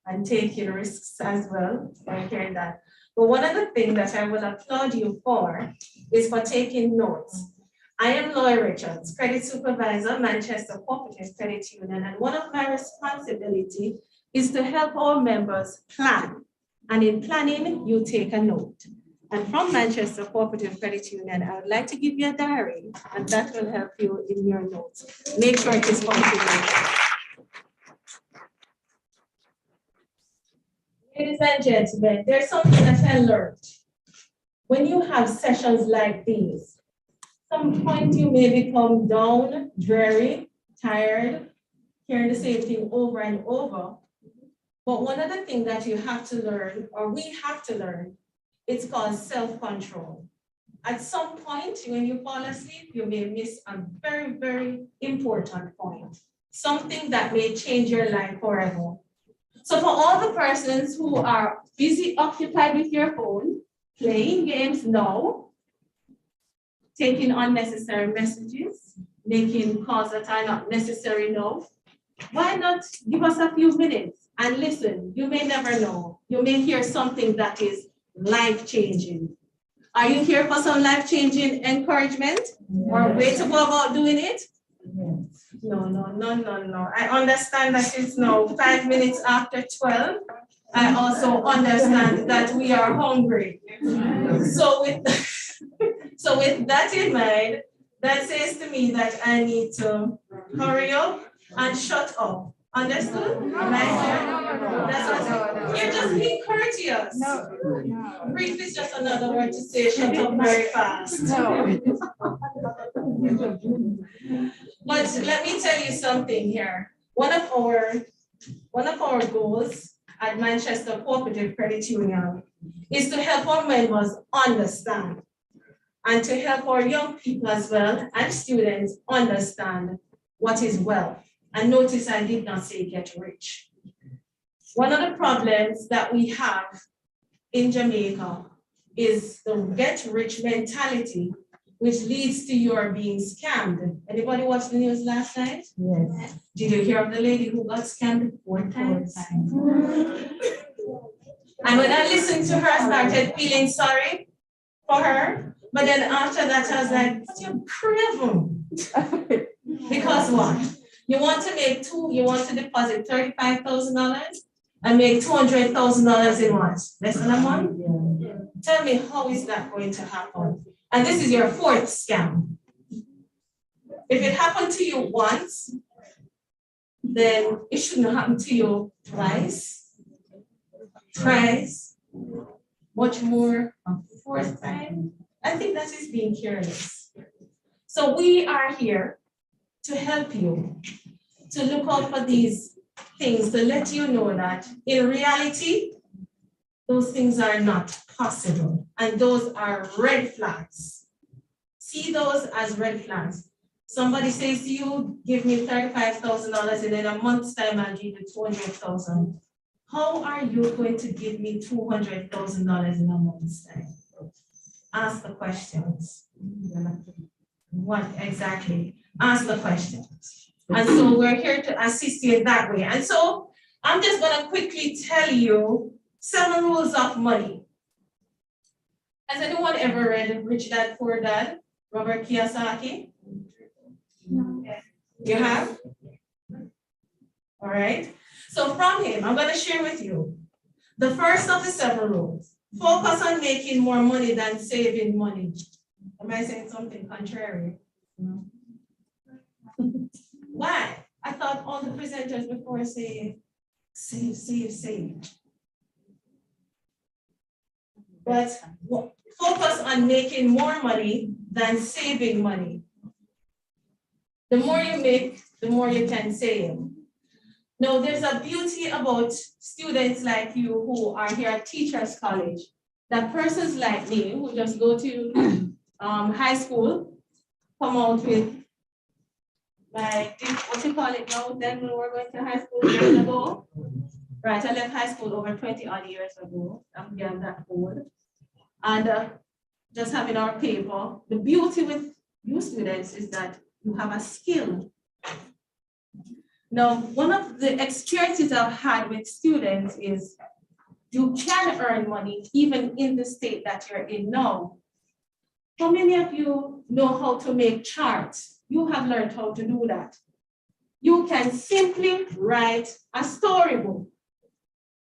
and taking risks as well. I hear that. But one of the things that I will applaud you for is for taking notes. I am Laura Richards, Credit Supervisor, Manchester Cooperative Credit Union, and one of my responsibilities is to help our members plan. And in planning, you take a note. And from Manchester Cooperative Credit Union, I would like to give you a diary, and that will help you in your notes. Make sure it is complete. Ladies and gentlemen, there's something that I learned. When you have sessions like these, some point you may become down, dreary, tired, hearing the same thing over and over. But one of the things that you have to learn, or we have to learn, it's called self-control. At some point, when you fall asleep, you may miss a very, very important point. Something that may change your life forever. So for all the persons who are busy occupied with your phone, playing games now, taking unnecessary messages, making calls that are not necessary now, why not give us a few minutes and listen? You may never know. You may hear something that is life-changing. Are you here for some life-changing encouragement or way to go about doing it? No. I understand that it's now 5 minutes after 12. I also understand that we are hungry. So with that in mind, that says to me that I need to hurry up and shut up. Understood? Am I clear? That's what you're just being courteous. No. Brief is just another word to say shut up very fast. No. But let me tell you something here. One of our goals at Manchester Cooperative Credit Union is to help our members understand and to help our young people as well and students understand what is wealth. And notice I did not say get rich. One of the problems that we have in Jamaica is the get rich mentality, which leads to your being scammed. Anybody watch the news last night? Yes. Did you hear of the lady who got scammed 4 times? And when I listened to her, I started feeling sorry for her. But then after that, I was like, but you're craven. Because what? You want to deposit $35,000 and make $200,000 in what? Less than a month? Yeah. Tell me, how is that going to happen? And this is your 4th scam. If it happened to you once, then it shouldn't happen to you twice, thrice, much more, 4th time. I think that is being careless. So we are here to help you, to look out for these things, to let you know that in reality, those things are not possible. And those are red flags. See those as red flags. Somebody says to you, give me $35,000 and in a month's time I'll give you $200,000. How are you going to give me $200,000 in a month's time? Ask the questions. What exactly? Ask the questions. And so we're here to assist you in that way. And so I'm just going to quickly tell you 7 rules of money. Has anyone ever read Rich Dad Poor Dad, Robert Kiyosaki? No. You have? All right. So from him, I'm going to share with you the first of the 7 rules. Focus on making more money than saving money. Am I saying something contrary? No. Why? I thought all the presenters before say, save, save, save. But focus on making more money than saving money. The more you make, the more you can save. Now, there's a beauty about students like you who are here at Teachers College, that persons like me who just go to high school, come out with like, what you call it now, then when we were going to high school years ago. Right, I left high school over 20 odd years ago. I'm getting that old. And just having our paper. The beauty with you students is that you have a skill. Now, one of the experiences I've had with students is you can earn money even in the state that you're in now. How many of you know how to make charts? You have learned how to do that. You can simply write a storybook,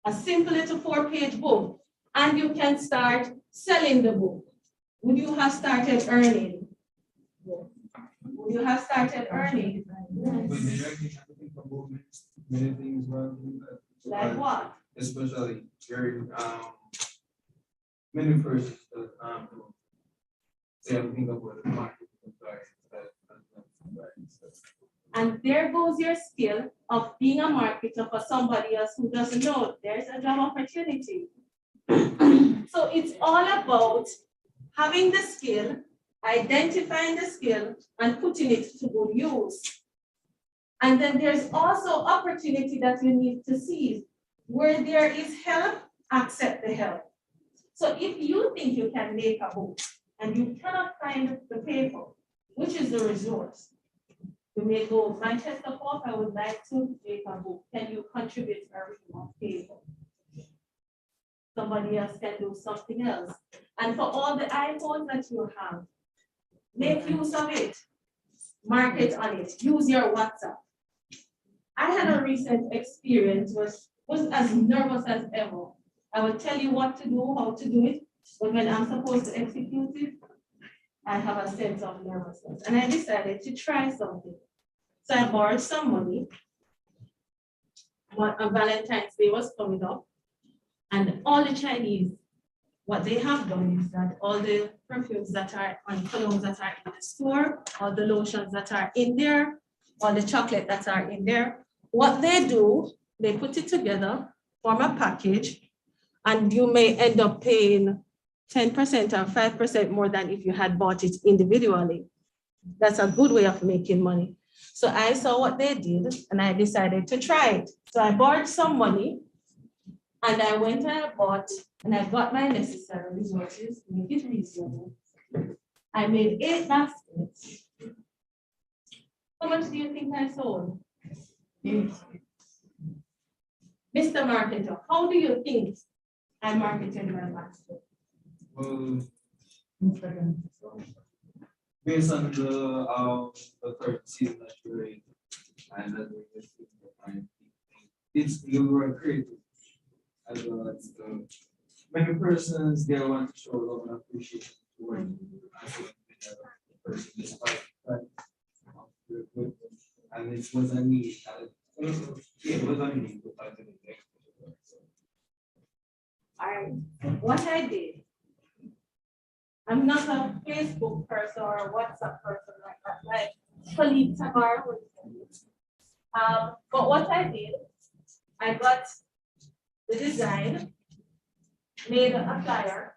a simple little 4-page book, and you can start selling the book. Would you have started earning? Would you have started earning? Many things well. Like what? Especially very many persons that say everything about the market. And there goes your skill of being a marketer for somebody else who doesn't know. There's a job opportunity. So it's all about having the skill, identifying the skill, and putting it to good use. And then there's also opportunity that you need to seize. Where there is help, accept the help. So if you think you can make a book and you cannot find the paper, which is the resource, you may go, Manchester Pop, I would like to make a book. Can you contribute a ream of paper? Somebody else can do something else. And for all the iPhones that you have, make use of it. Market on it. Use your WhatsApp. I had a recent experience, was as nervous as ever. I will tell you what to do, how to do it, but when I'm supposed to execute it, I have a sense of nervousness. And I decided to try something. So I borrowed some money. Valentine's Day was coming up. And all the Chinese, what they have done is that all the perfumes that are on colognes that are in the store, all the lotions that are in there, all the chocolate that are in there, what they do, they put it together, form a package, and you may end up paying 10% or 5% more than if you had bought it individually. That's a good way of making money. So I saw what they did and I decided to try it. So I borrowed some money And I went and I bought, and I got my necessary resources, make it reasonable. I made 8 baskets. How much do you think I sold? Mr. Marketer, how do you think I marketed my basket? Well, based on the third season that you're in, and that it's you were creative. As well as the many persons they want to show love and appreciation towards you as a person despite that you're good. And it was a need. It was a need to find the next. What I did, I'm not a Facebook person or a WhatsApp person like that, like colleague Tamara would say. But what I did, I got the design, made a flyer,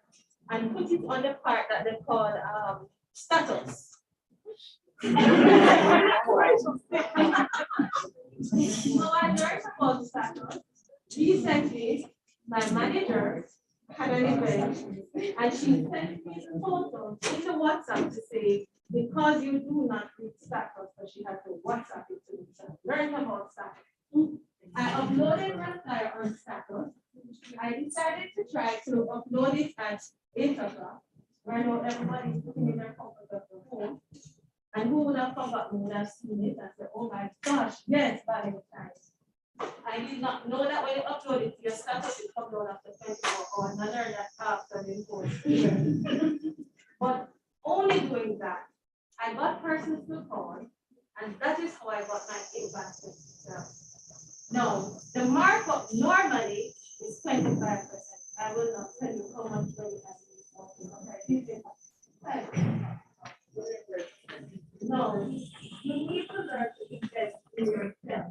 and put it on the part that they call status. So I learned about status. Recently, my manager had an event and she sent me photos into WhatsApp to say, because you do not read status, but she had to WhatsApp it to me. So I learned about status. I uploaded my flyer on status. I decided to try to upload it at 8 o'clock, where I know everybody's looking in their comfort of the home. And who would have forgotten would have seen it and said, oh my gosh, yes, Valentine's. I did not know that when you upload it to your status, it comes out after 24 hours. I learned that after the course. But only doing that, I got persons to call, and that is how I got my 8 baskets. Now, the markup normally is 25%. I will not tell you how much money I need. No, you need to learn to invest in yourself.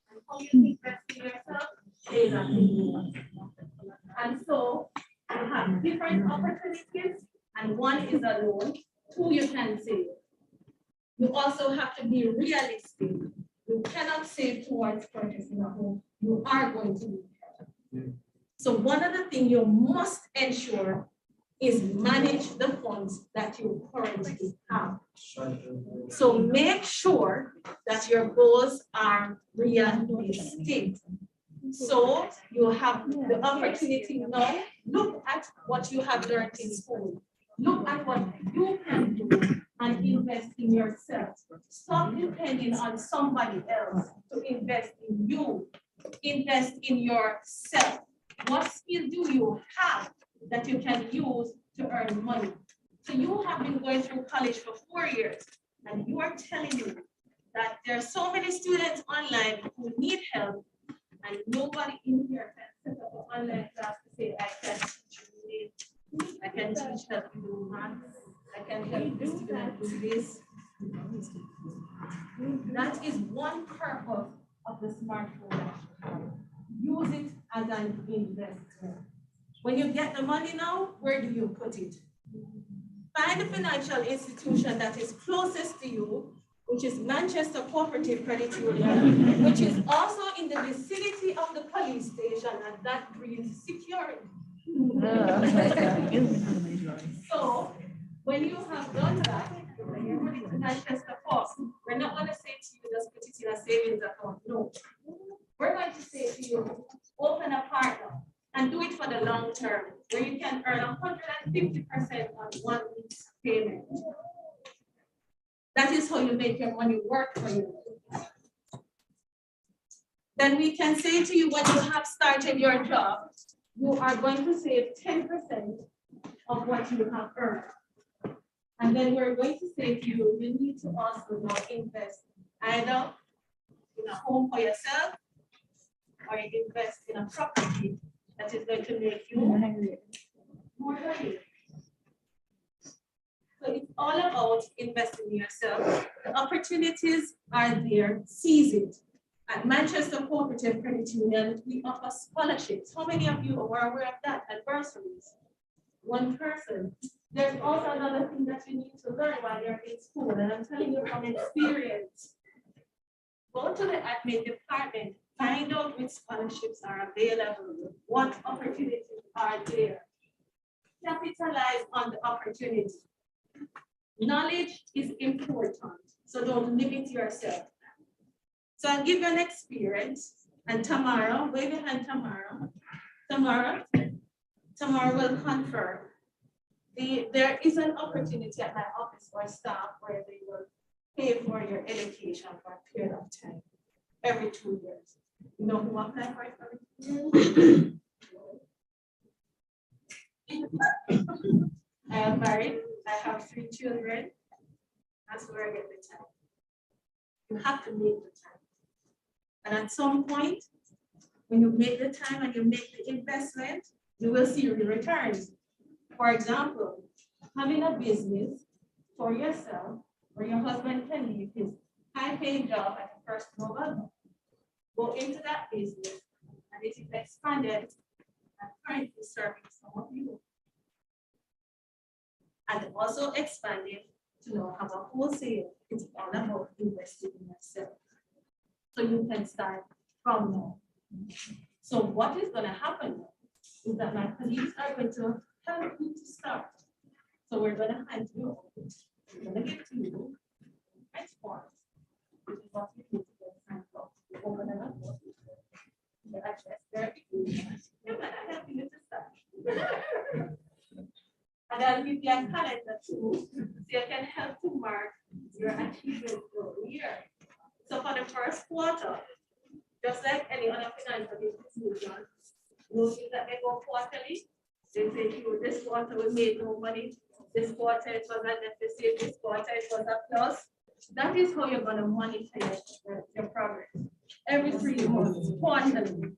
And how you invest in yourself is up to you. And so you have different opportunities, and one is a loan, 2 you can save. You also have to be realistic. You cannot save towards purchasing a home. You are going to need help. So one of the things you must ensure is manage the funds that you currently have. So make sure that your goals are realistic. So you have the opportunity now, look at what you have learned in school. Look at what you can do and invest in yourself. Stop depending on somebody else to invest in you. Invest in yourself. What skill do you have that you can use to earn money? So you have been going through college for 4 years, and you are telling me that there are so many students online who need help, and nobody in here can set up an online class to say, I can teach you this, I can teach them to do math, I can help this student do this. That is one purpose of the smartphone that you have. Use it as an investment. When you get the money now, where do you put it? Find a financial institution that is closest to you, which is Manchester Cooperative Credit Union, which is also in the vicinity of the police station, and that brings security. So when you have done that, when you put it to Manchester Coop, we're not going to say to you, just put it in a savings account. No. We're going to say to you, open a partner and do it for the long term, where you can earn 150% on 1 week's payment. That is how you make your money work for you. Then we can say to you, when you have started your job, you are going to save 10% of what you have earned. And then we're going to say to you, you need to also now invest either in a home for yourself, or you invest in a property that is going to make you more money. So it's all about investing in yourself. The opportunities are there, seize it. At Manchester Cooperative Credit Union, we offer scholarships. How many of you are aware of that? At bursaries? 1 person. There's also another thing that you need to learn while you're in school, and I'm telling you from experience. Go to the admin department, Find out which scholarships are available, what opportunities are there. Capitalize on the opportunity. Knowledge is important, so don't limit yourself. So I'll give you an experience, and Tamara, wave your hand, Tamara. Tamara will confirm. There is an opportunity at my office for staff where they will pay for your education for a period of time, every 2 years. You know who applied for it every 2 years? I am married, I have 3 children. That's where I get the time. You have to make the time. And at some point, when you make the time and you make the investment, you will see the returns. For example, having a business for yourself, where your husband can leave his high-paying job at the first November, go into that business, and it is expanded and currently serving some of you. And also expanded to now have a wholesale. It's all about investing in yourself. So you can start from now. So what is going to happen is that my colleagues are going to help you to start. So we're going to hand you over. We're going to give to you next form, which is what you need to get signed up. You open it up. The address there. You're going to help you to start. And I'll give you a calendar too, so you can help to mark your achievement for the year. So for the first quarter, just like any other financial institution, notice that they go quarterly. They say to you, this quarter we made no money, this quarter it was a deficit, this quarter it was a plus. That is how you're going to monitor your progress. Every 3 months, quarterly,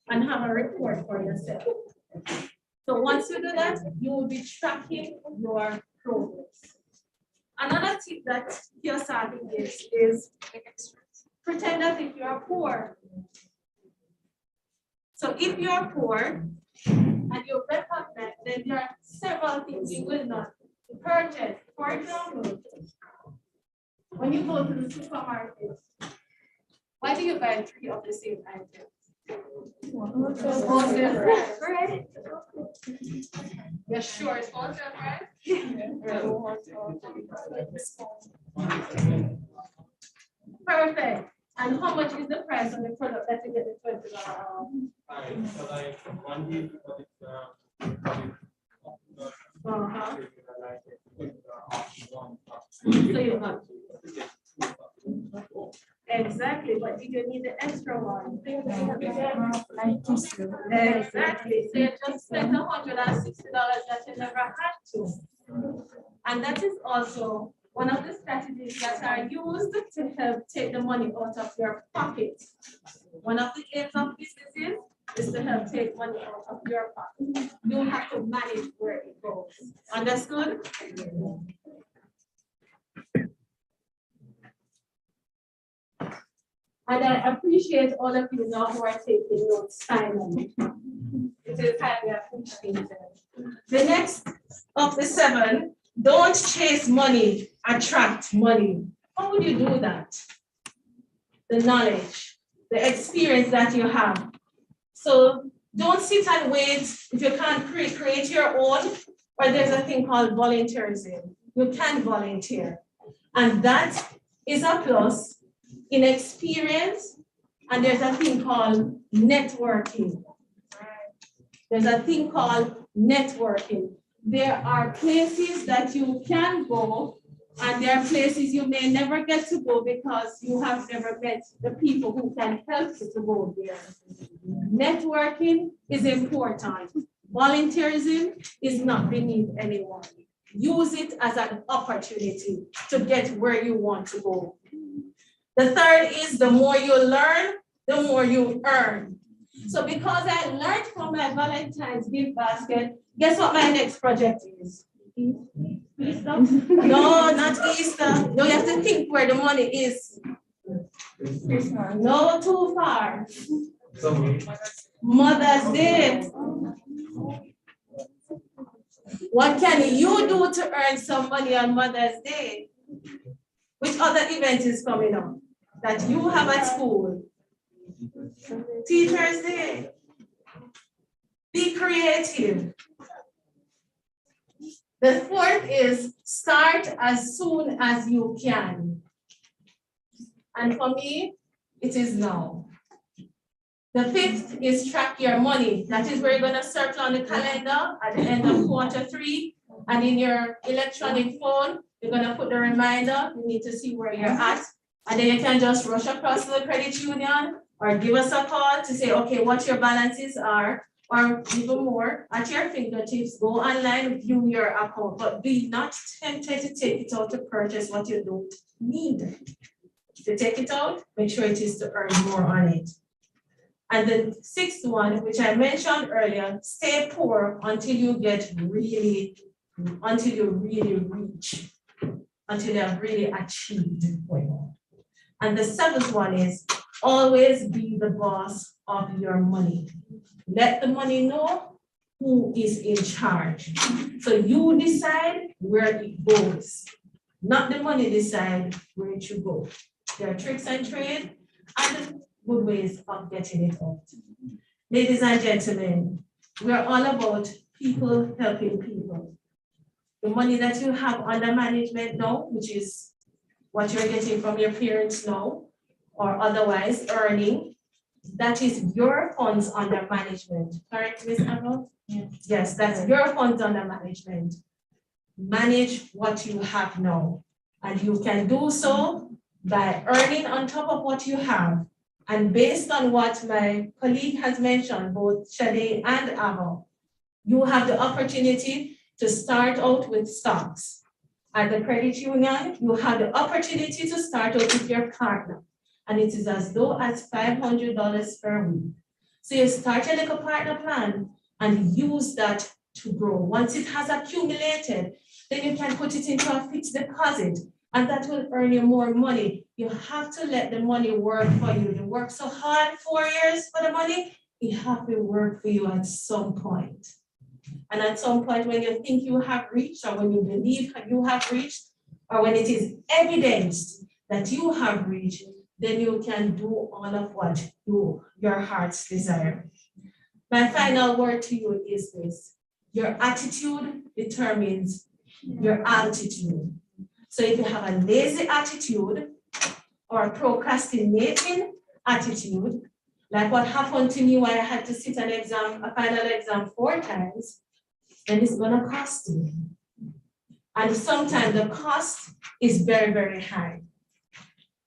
and have a report for yourself. So once you do that, you will be tracking your progress. Another tip that Kiyosaki gives is pretend as if you are poor. So if you are poor and you recognize that there are several things you will not purchase. For example, when you go to the supermarket, why do you buy 3 of the same items? Right? You're sure it's wholesale, right? Perfect. And how much is the price of the product that you get the $20 off? So like 1 week, So you have. Exactly, but do you need the extra one? Exactly. So you just spent $160 that you never had to. And that is also one of the strategies that are used to help take the money out of your pocket. One of the aims of businesses is to help take money out of your pocket. You have to manage where it goes. Understood? And I appreciate all of you now who are taking notes finally. It is highly appreciated. The next of the 7, don't chase money, attract money. How would you do that? The knowledge, the experience that you have. So don't sit and wait if you can't create your own, or there's a thing called volunteerism. You can volunteer. And that is a plus in experience, and there's a thing called networking. There's a thing called networking. There are places that you can go, and there are places you may never get to go because you have never met the people who can help you to go there. Networking is important. Volunteerism is not beneath anyone. Use it as an opportunity to get where you want to go. The third is the more you learn, the more you earn. So because I learned from my Valentine's gift basket, guess what my next project is? Easter? No, not Easter. No, you have to think where the money is. No, too far. Mother's Day. What can you do to earn some money on Mother's Day? Which other event is coming up that you have at school? Teachers Day. Be creative. The fourth is start as soon as you can. And for me, it is now. The fifth is track your money. That is where you're gonna circle on the calendar at the end of Q3. And in your electronic phone, you're gonna put the reminder. You need to see where you're at. And then you can just rush across to the credit union or give us a call to say, okay, what your balances are, or even more at your fingertips. Go online, view your account, but be not tempted to take it out to purchase what you don't need. To take it out, make sure it is to earn more on it. And the sixth one, which I mentioned earlier, stay poor until you get really, until you really reach, until you have really achieved what you want. And the seventh one is always be the boss of your money. Let the money know who is in charge. So you decide where it goes, not the money decide where it should go. There are tricks and trade and good ways of getting it out. Ladies and gentlemen, we are all about people helping people. The money that you have under management now, which is what you're getting from your parents now, or otherwise earning, that is your funds under management. Correct, Ms. Arnold? Yes, that's your funds under management. Manage what you have now. And you can do so by earning on top of what you have. And based on what my colleague has mentioned, both Shade and Amo, you have the opportunity to start out with stocks. At the credit union, you have the opportunity to start out with your partner. And it is as low as $500 per week. So you start a little partner plan and use that to grow. Once it has accumulated, then you can put it into a fixed deposit and that will earn you more money. You have to let the money work for you. You work so hard 4 years for the money, it have to work for you at some point. And at some point when you think you have reached, or when you believe you have reached, or when it is evidenced that you have reached, then you can do all of what your heart's desire. My final word to you is this: your attitude determines your altitude. So if you have a lazy attitude or a procrastinating attitude, like what happened to me when I had to sit a final exam 4 times, then it's gonna cost you. And sometimes the cost is very, very high.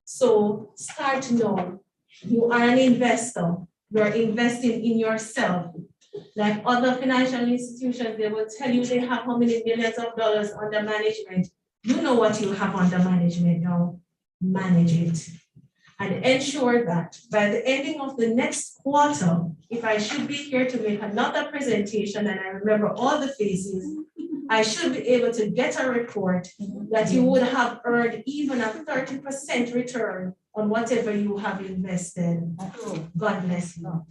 So start now. You are an investor. You are investing in yourself. Like other financial institutions, they will tell you they have how many millions of dollars under management. You know what you have under management now. Manage it. And ensure that by the ending of the next quarter, if I should be here to make another presentation and I remember all the faces, I should be able to get a report that you would have earned even a 30% return on whatever you have invested. God bless you.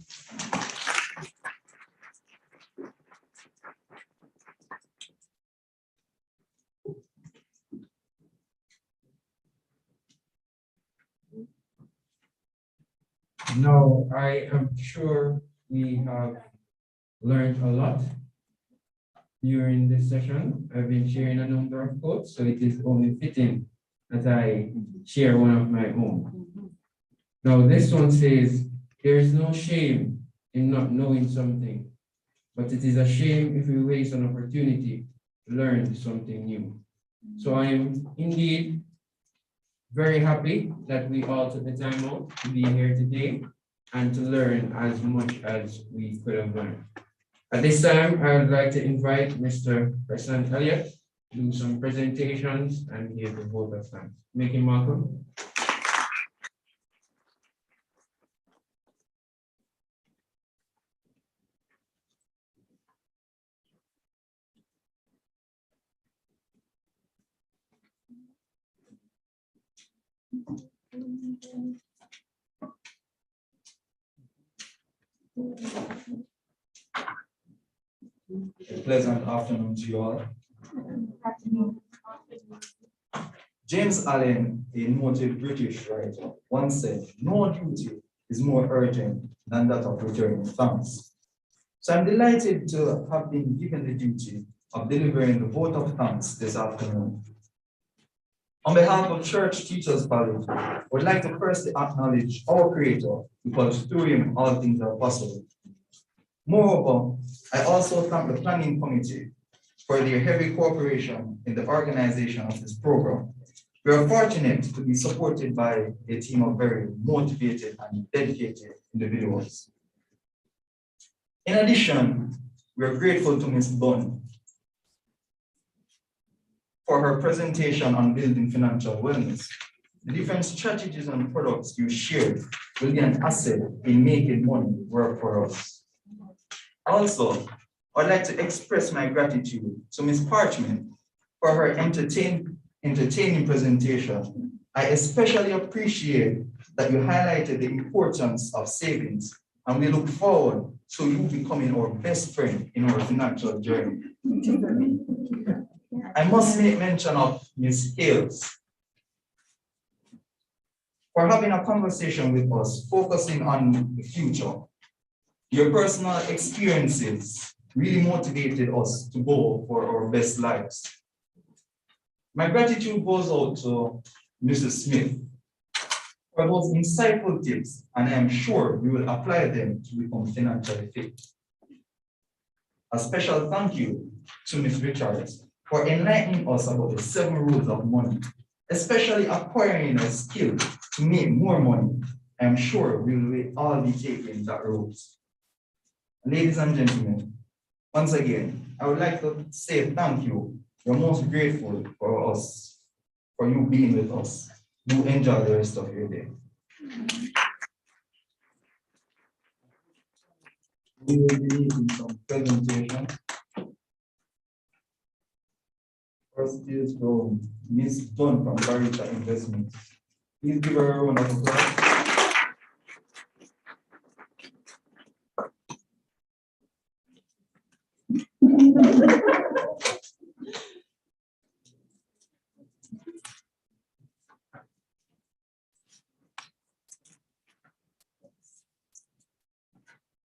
Now, I am sure we have learned a lot during this session. I've been sharing a number of quotes, so it is only fitting that I share one of my own. Now, this one says, there is no shame in not knowing something, but it is a shame if we waste an opportunity to learn something new. So I am indeed very happy that we all took the time out to be here today and to learn as much as we could have learned. At this time, I would like to invite Mr. President Elliott to do some presentations and give the vote of thanks. Make him welcome. A pleasant afternoon to you all. James Allen, a noted British writer, once said, "No duty is more urgent than that of returning thanks. So I'm delighted to have been given the duty of delivering the vote of thanks this afternoon. On behalf of Church Teachers College, I would like to firstly acknowledge our Creator, because through him all things are possible. Moreover, I also thank the planning committee for their heavy cooperation in the organization of this program. We are fortunate to be supported by a team of very motivated and dedicated individuals. In addition, we are grateful to Ms. Bunn for her presentation on building financial wellness. The different strategies and products you shared will be an asset in making money work for us. Also, I'd like to express my gratitude to Ms. Parchment for her entertaining presentation. I especially appreciate that you highlighted the importance of savings, and we look forward to you becoming our best friend in our financial journey. I must make mention of Ms. Hales for having a conversation with us, focusing on the future. Your personal experiences really motivated us to go for our best lives. My gratitude goes out to Mrs. Smith for those insightful tips, and I am sure we will apply them to become financially fit. A special thank you to Ms. Richards for enlightening us about the 7 rules of money, especially acquiring a skill to make more money. I am sure we will all be taking that route. Ladies and gentlemen, once again, I would like to say thank you. We're most grateful for you being with us. Do enjoy the rest of your day. We will be making some presentation. First is from Ms. Dunn from Barita Investments. Please give her a round of applause.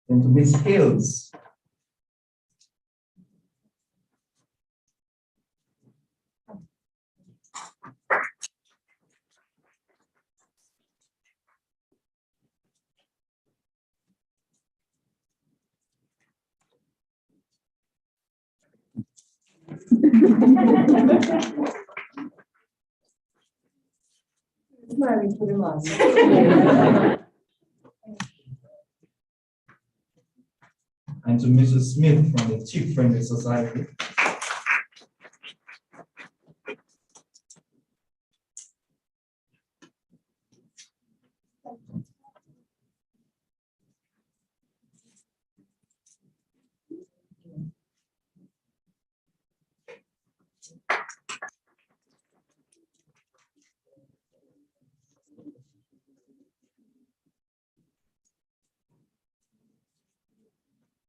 And to Ms. Hales. Smiling to the mask. And to Mrs. Smith from the Chief Friendly Society.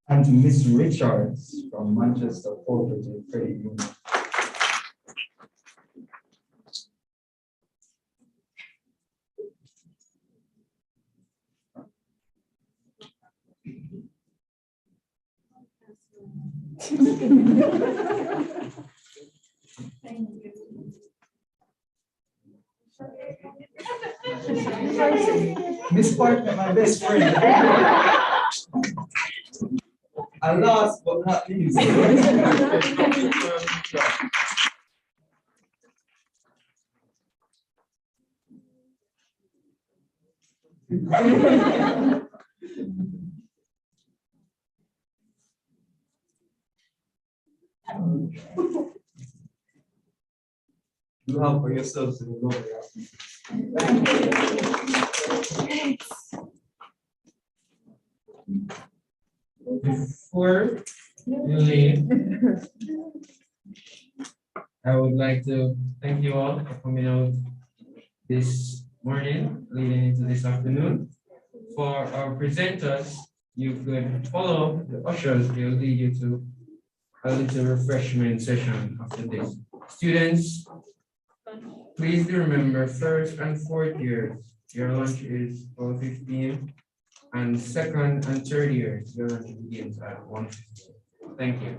And to Ms. Richards from Manchester Cooperative Credit Union. Miss Parker, my best friend. And last but not least. You have for yourselves in the Lord. Before you leave, I would like to thank you all for coming out this morning, leading into this afternoon. For our presenters, you could follow the ushers, they'll lead you to a little refreshment session after this. Students, please do remember, first and fourth years, your lunch is 12:15. And second and third years, learning begins at 1:15. Thank you.